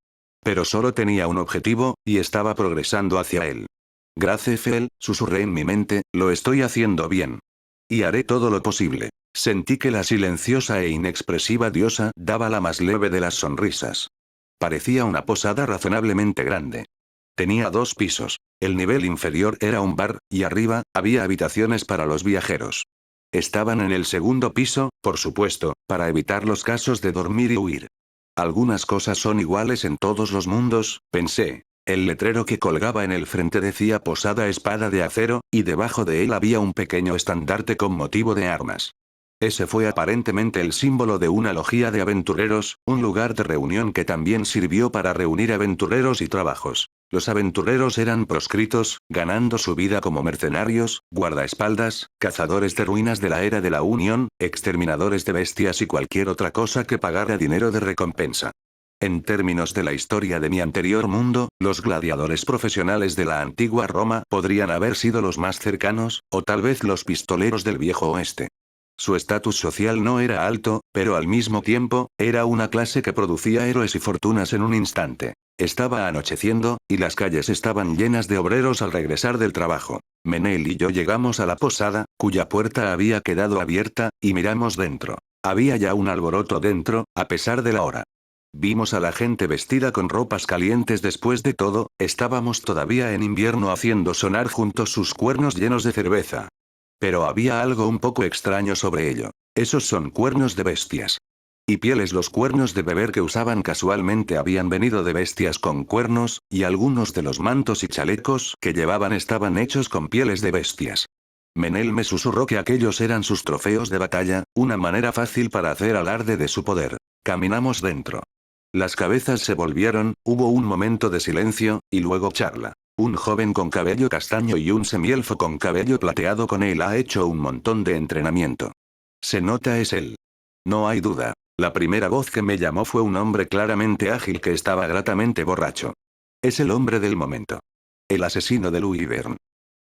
Pero solo tenía un objetivo, y estaba progresando hacia él. Gracefel, susurré en mi mente, lo estoy haciendo bien. Y haré todo lo posible. Sentí que la silenciosa e inexpresiva diosa daba la más leve de las sonrisas. Parecía una posada razonablemente grande. Tenía 2 pisos. El nivel inferior era un bar, y arriba, había habitaciones para los viajeros. Estaban en el segundo piso, por supuesto, para evitar los casos de dormir y huir. Algunas cosas son iguales en todos los mundos, pensé. El letrero que colgaba en el frente decía Posada Espada de Acero, y debajo de él había un pequeño estandarte con motivo de armas. Ese fue aparentemente el símbolo de una logia de aventureros, un lugar de reunión que también sirvió para reunir aventureros y trabajos. Los aventureros eran proscritos, ganando su vida como mercenarios, guardaespaldas, cazadores de ruinas de la era de la Unión, exterminadores de bestias y cualquier otra cosa que pagara dinero de recompensa. En términos de la historia de mi anterior mundo, los gladiadores profesionales de la antigua Roma podrían haber sido los más cercanos, o tal vez los pistoleros del viejo oeste. Su estatus social no era alto, pero al mismo tiempo, era una clase que producía héroes y fortunas en un instante. Estaba anocheciendo, y las calles estaban llenas de obreros al regresar del trabajo. Menel y yo llegamos a la posada, cuya puerta había quedado abierta, y miramos dentro. Había ya un alboroto dentro, a pesar de la hora. Vimos a la gente vestida con ropas calientes. Después de todo, estábamos todavía en invierno haciendo sonar juntos sus cuernos llenos de cerveza. Pero había algo un poco extraño sobre ello. Esos son cuernos de bestias. Y pieles. Los cuernos de beber que usaban casualmente habían venido de bestias con cuernos, y algunos de los mantos y chalecos que llevaban estaban hechos con pieles de bestias. Menel me susurró que aquellos eran sus trofeos de batalla, una manera fácil para hacer alarde de su poder. Caminamos dentro. Las cabezas se volvieron, hubo un momento de silencio, y luego charla. Un joven con cabello castaño y un semielfo con cabello plateado con él ha hecho un montón de entrenamiento. Se nota es él. No hay duda. La primera voz que me llamó fue un hombre claramente ágil que estaba gratamente borracho. Es el hombre del momento. El asesino de Louis Verne.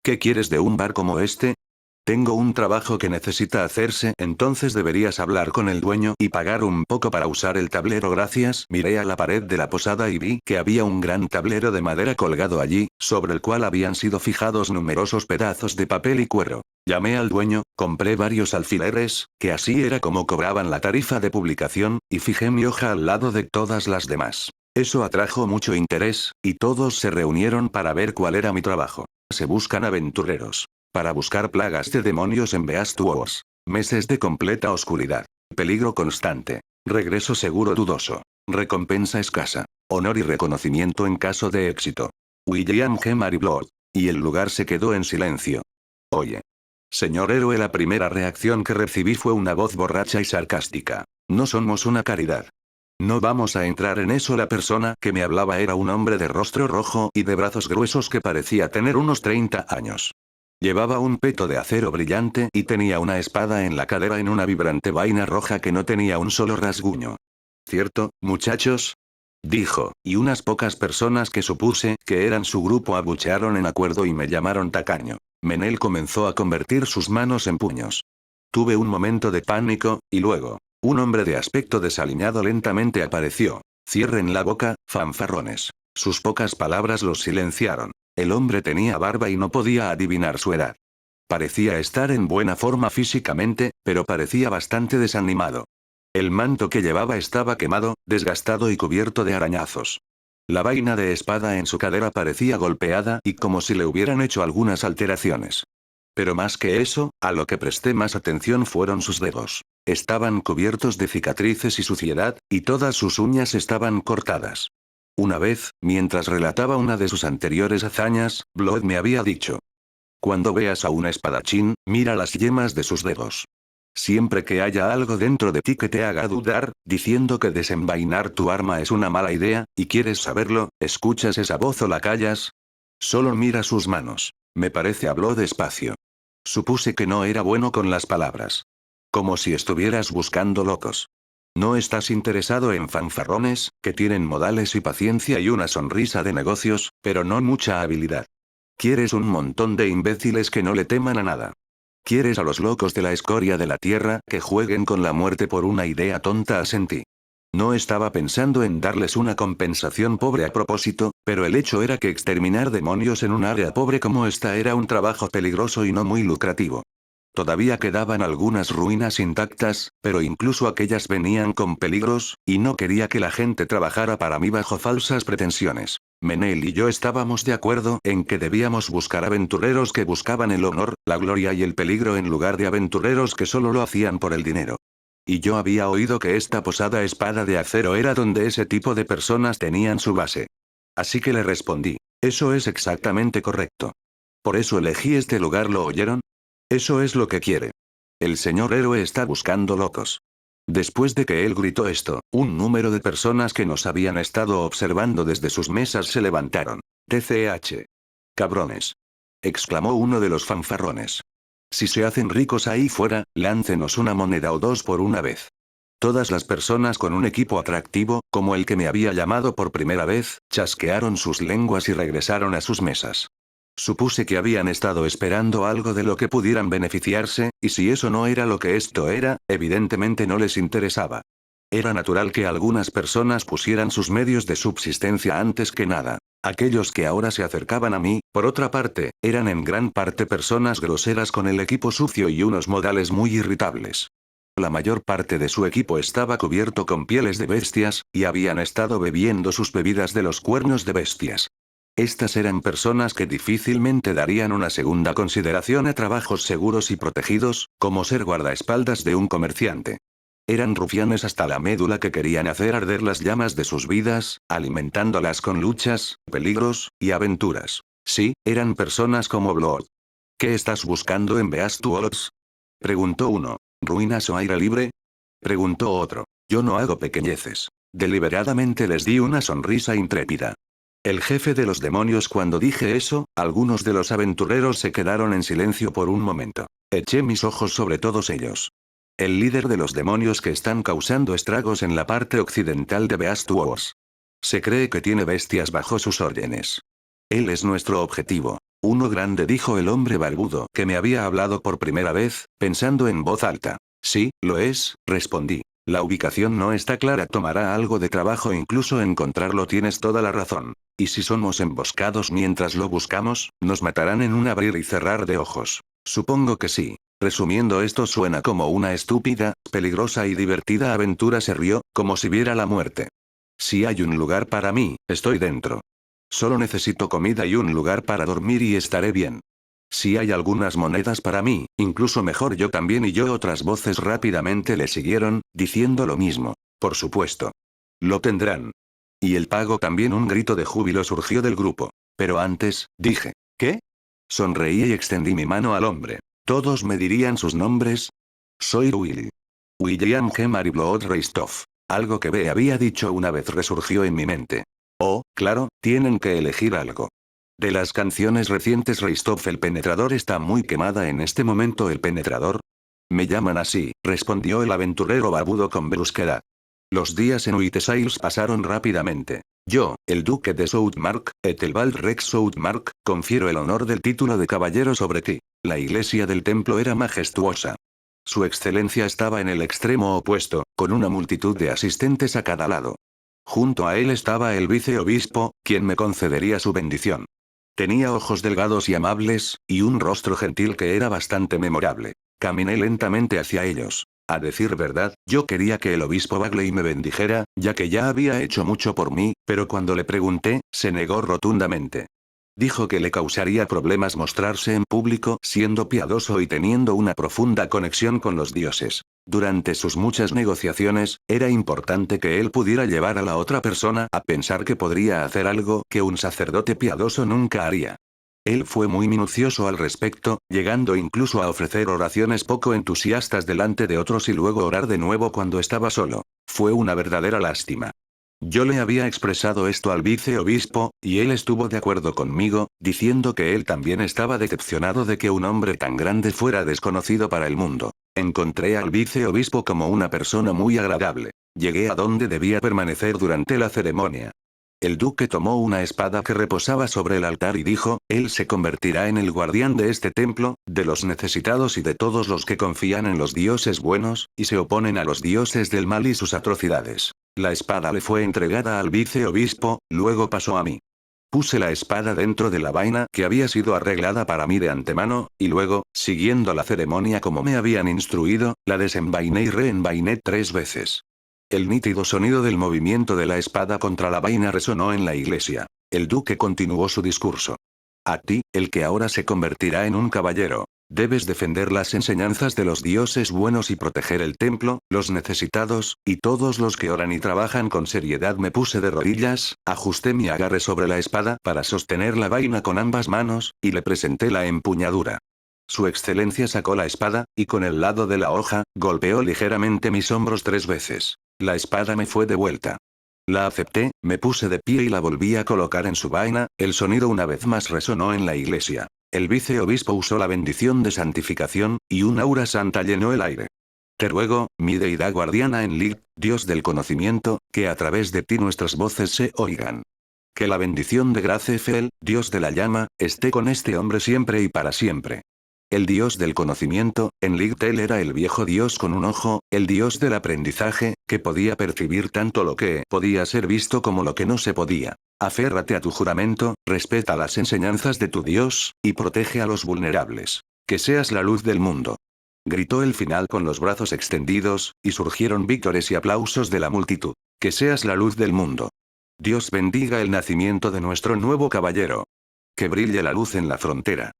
¿Qué quieres de un bar como este? Tengo un trabajo que necesita hacerse, entonces deberías hablar con el dueño y pagar un poco para usar el tablero. Gracias. Miré a la pared de la posada y vi que había un gran tablero de madera colgado allí, sobre el cual habían sido fijados numerosos pedazos de papel y cuero. Llamé al dueño, compré varios alfileres, que así era como cobraban la tarifa de publicación, y fijé mi hoja al lado de todas las demás. Eso atrajo mucho interés, y todos se reunieron para ver cuál era mi trabajo. Se buscan aventureros. Para buscar plagas de demonios en Beast Wars. Meses de completa oscuridad. Peligro constante. Regreso seguro dudoso. Recompensa escasa. Honor y reconocimiento en caso de éxito. William G. Maryblood. Y el lugar se quedó en silencio. Oye. Señor héroe, la primera reacción que recibí fue una voz borracha y sarcástica. No somos una caridad. No vamos a entrar en eso. La persona que me hablaba era un hombre de rostro rojo y de brazos gruesos que parecía tener unos 30 años. Llevaba un peto de acero brillante y tenía una espada en la cadera en una vibrante vaina roja que no tenía un solo rasguño. ¿Cierto, muchachos? Dijo, y unas pocas personas que supuse que eran su grupo abuchearon en acuerdo y me llamaron tacaño. Menel comenzó a convertir sus manos en puños. Tuve un momento de pánico, y luego, un hombre de aspecto desaliñado lentamente apareció. Cierren la boca, fanfarrones. Sus pocas palabras los silenciaron. El hombre tenía barba y no podía adivinar su edad. Parecía estar en buena forma físicamente, pero parecía bastante desanimado. El manto que llevaba estaba quemado, desgastado y cubierto de arañazos. La vaina de espada en su cadera parecía golpeada y como si le hubieran hecho algunas alteraciones. Pero más que eso, a lo que presté más atención fueron sus dedos. Estaban cubiertos de cicatrices y suciedad, y todas sus uñas estaban cortadas. Una vez, mientras relataba una de sus anteriores hazañas, Blood me había dicho: cuando veas a un espadachín, mira las yemas de sus dedos. Siempre que haya algo dentro de ti que te haga dudar, diciendo que desenvainar tu arma es una mala idea, y quieres saberlo, ¿escuchas esa voz o la callas? Solo mira sus manos. Me parece habló despacio. Supuse que no era bueno con las palabras. Como si estuvieras buscando locos. No estás interesado en fanfarrones, que tienen modales y paciencia y una sonrisa de negocios, pero no mucha habilidad. Quieres un montón de imbéciles que no le teman a nada. Quieres a los locos de la escoria de la tierra, que jueguen con la muerte por una idea tonta, asentí. No estaba pensando en darles una compensación pobre a propósito, pero el hecho era que exterminar demonios en un área pobre como esta era un trabajo peligroso y no muy lucrativo. Todavía quedaban algunas ruinas intactas, pero incluso aquellas venían con peligros, y no quería que la gente trabajara para mí bajo falsas pretensiones. Menel y yo estábamos de acuerdo en que debíamos buscar aventureros que buscaban el honor, la gloria y el peligro en lugar de aventureros que solo lo hacían por el dinero. Y yo había oído que esta posada Espada de Acero era donde ese tipo de personas tenían su base. Así que le respondí: eso es exactamente correcto. Por eso elegí este lugar, ¿lo oyeron? Eso es lo que quiere. El señor héroe está buscando locos. Después de que él gritó esto, un número de personas que nos habían estado observando desde sus mesas se levantaron. TCH. Cabrones. Exclamó uno de los fanfarrones. Si se hacen ricos ahí fuera, láncenos una moneda o dos por una vez. Todas las personas con un equipo atractivo, como el que me había llamado por primera vez, chasquearon sus lenguas y regresaron a sus mesas. Supuse que habían estado esperando algo de lo que pudieran beneficiarse, y si eso no era lo que esto era, evidentemente no les interesaba. Era natural que algunas personas pusieran sus medios de subsistencia antes que nada. Aquellos que ahora se acercaban a mí, por otra parte, eran en gran parte personas groseras con el equipo sucio y unos modales muy irritables. La mayor parte de su equipo estaba cubierto con pieles de bestias, y habían estado bebiendo sus bebidas de los cuernos de bestias. Estas eran personas que difícilmente darían una segunda consideración a trabajos seguros y protegidos, como ser guardaespaldas de un comerciante. Eran rufianes hasta la médula que querían hacer arder las llamas de sus vidas, alimentándolas con luchas, peligros, y aventuras. Sí, eran personas como Blood. ¿Qué estás buscando en Beast Wars? Preguntó uno. ¿Ruinas o aire libre? Preguntó otro. Yo no hago pequeñeces. Deliberadamente les di una sonrisa intrépida. El jefe de los demonios. Cuando dije eso, algunos de los aventureros se quedaron en silencio por un momento. Eché mis ojos sobre todos ellos. El líder de los demonios que están causando estragos en la parte occidental de Beast Wars. Se cree que tiene bestias bajo sus órdenes. Él es nuestro objetivo. Uno grande, dijo el hombre barbudo que me había hablado por primera vez, pensando en voz alta. Sí, lo es, respondí. La ubicación no está clara, tomará algo de trabajo incluso encontrarlo, tienes toda la razón. ¿Y si somos emboscados mientras lo buscamos, nos matarán en un abrir y cerrar de ojos? Supongo que sí. Resumiendo, esto suena como una estúpida, peligrosa y divertida aventura. Se rió, como si viera la muerte. Si hay un lugar para mí, estoy dentro. Solo necesito comida y un lugar para dormir y estaré bien. Si hay algunas monedas para mí, incluso mejor. Yo también. Y yo. Otras voces rápidamente le siguieron, diciendo lo mismo. Por supuesto. Lo tendrán. Y el pago también. Un grito de júbilo surgió del grupo. Pero antes, dije. ¿Qué? Sonreí y extendí mi mano al hombre. ¿Todos me dirían sus nombres? Soy William G. Mariblood Reistoff. Algo que B había dicho una vez resurgió en mi mente. Oh, claro, tienen que elegir algo. De las canciones recientes. Reistoff, el penetrador está muy quemada en este momento. ¿El penetrador? Me llaman así, respondió el aventurero barbudo con brusquedad. Los días en Whitesales pasaron rápidamente. Yo, el duque de Southmark, Ethelbald Rex Southmark, confiero el honor del título de caballero sobre ti. La iglesia del templo era majestuosa. Su excelencia estaba en el extremo opuesto, con una multitud de asistentes a cada lado. Junto a él estaba el viceobispo, quien me concedería su bendición. Tenía ojos delgados y amables, y un rostro gentil que era bastante memorable. Caminé lentamente hacia ellos. A decir verdad, yo quería que el obispo Bagley me bendijera, ya que ya había hecho mucho por mí, pero cuando le pregunté, se negó rotundamente. Dijo que le causaría problemas mostrarse en público siendo piadoso y teniendo una profunda conexión con los dioses. Durante sus muchas negociaciones, era importante que él pudiera llevar a la otra persona a pensar que podría hacer algo que un sacerdote piadoso nunca haría. Él fue muy minucioso al respecto, llegando incluso a ofrecer oraciones poco entusiastas delante de otros y luego orar de nuevo cuando estaba solo. Fue una verdadera lástima. Yo le había expresado esto al viceobispo, y él estuvo de acuerdo conmigo, diciendo que él también estaba decepcionado de que un hombre tan grande fuera desconocido para el mundo. Encontré al viceobispo como una persona muy agradable. Llegué a donde debía permanecer durante la ceremonia. El duque tomó una espada que reposaba sobre el altar y dijo, él se convertirá en el guardián de este templo, de los necesitados y de todos los que confían en los dioses buenos, y se oponen a los dioses del mal y sus atrocidades. La espada le fue entregada al viceobispo, luego pasó a mí. Puse la espada dentro de la vaina que había sido arreglada para mí de antemano, y luego, siguiendo la ceremonia como me habían instruido, la desenvainé y reenvainé 3 veces. El nítido sonido del movimiento de la espada contra la vaina resonó en la iglesia. El duque continuó su discurso. A ti, el que ahora se convertirá en un caballero. Debes defender las enseñanzas de los dioses buenos y proteger el templo, los necesitados, y todos los que oran y trabajan con seriedad. Me puse de rodillas, ajusté mi agarre sobre la espada para sostener la vaina con ambas manos, y le presenté la empuñadura. Su excelencia sacó la espada, y con el lado de la hoja, golpeó ligeramente mis hombros 3 veces. La espada me fue devuelta. La acepté, me puse de pie y la volví a colocar en su vaina. El sonido una vez más resonó en la iglesia. El viceobispo usó la bendición de santificación, y un aura santa llenó el aire. Te ruego, mi deidad guardiana Enlil, Dios del conocimiento, que a través de ti nuestras voces se oigan. Que la bendición de Gracefel, Dios de la llama, esté con este hombre siempre y para siempre. El dios del conocimiento, Enlil era el viejo dios con un ojo, el dios del aprendizaje, que podía percibir tanto lo que podía ser visto como lo que no se podía. Aférrate a tu juramento, respeta las enseñanzas de tu dios, y protege a los vulnerables. Que seas la luz del mundo. Gritó el final con los brazos extendidos, y surgieron vítores y aplausos de la multitud. Que seas la luz del mundo. Dios bendiga el nacimiento de nuestro nuevo caballero. Que brille la luz en la frontera.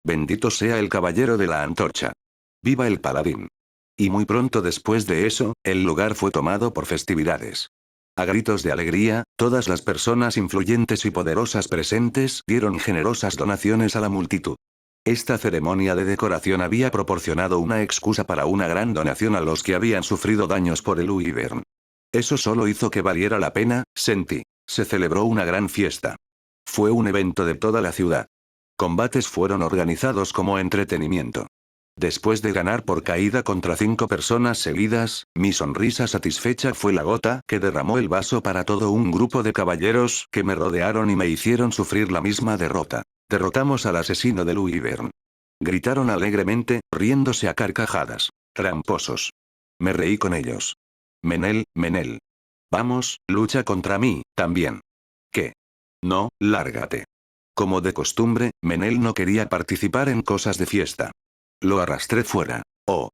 Bendito sea el caballero de la antorcha. ¡Viva el paladín! Y muy pronto después de eso, el lugar fue tomado por festividades. A gritos de alegría, todas las personas influyentes y poderosas presentes dieron generosas donaciones a la multitud. Esta ceremonia de decoración había proporcionado una excusa para una gran donación a los que habían sufrido daños por el Wyvern. Eso solo hizo que valiera la pena, sentí. Se celebró una gran fiesta. Fue un evento de toda la ciudad. Combates fueron organizados como entretenimiento. Después de ganar por caída contra 5 personas seguidas, mi sonrisa satisfecha fue la gota que derramó el vaso para todo un grupo de caballeros que me rodearon y me hicieron sufrir la misma derrota. Derrotamos al asesino de Wyvern. Gritaron alegremente, riéndose a carcajadas. Tramposos. Me reí con ellos. Menel, Menel. Vamos, lucha contra mí, también. ¿Qué? No, lárgate. Como de costumbre, Menel no quería participar en cosas de fiesta. Lo arrastré fuera. Oh.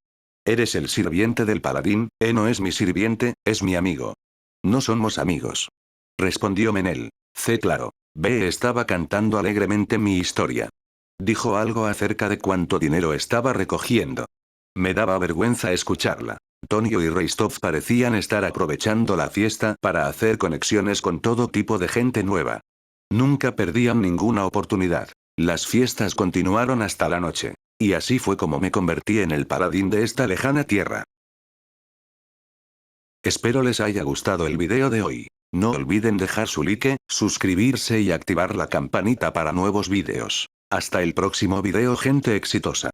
Eres el sirviente del paladín, no es mi sirviente, es mi amigo. No somos amigos. Respondió Menel. Claro. B estaba cantando alegremente mi historia. Dijo algo acerca de cuánto dinero estaba recogiendo. Me daba vergüenza escucharla. Tonio y Reistov parecían estar aprovechando la fiesta para hacer conexiones con todo tipo de gente nueva. Nunca perdían ninguna oportunidad. Las fiestas continuaron hasta la noche. Y así fue como me convertí en el paladín de esta lejana tierra. Espero les haya gustado el video de hoy. No olviden dejar su like, suscribirse y activar la campanita para nuevos videos. Hasta el próximo video, gente exitosa.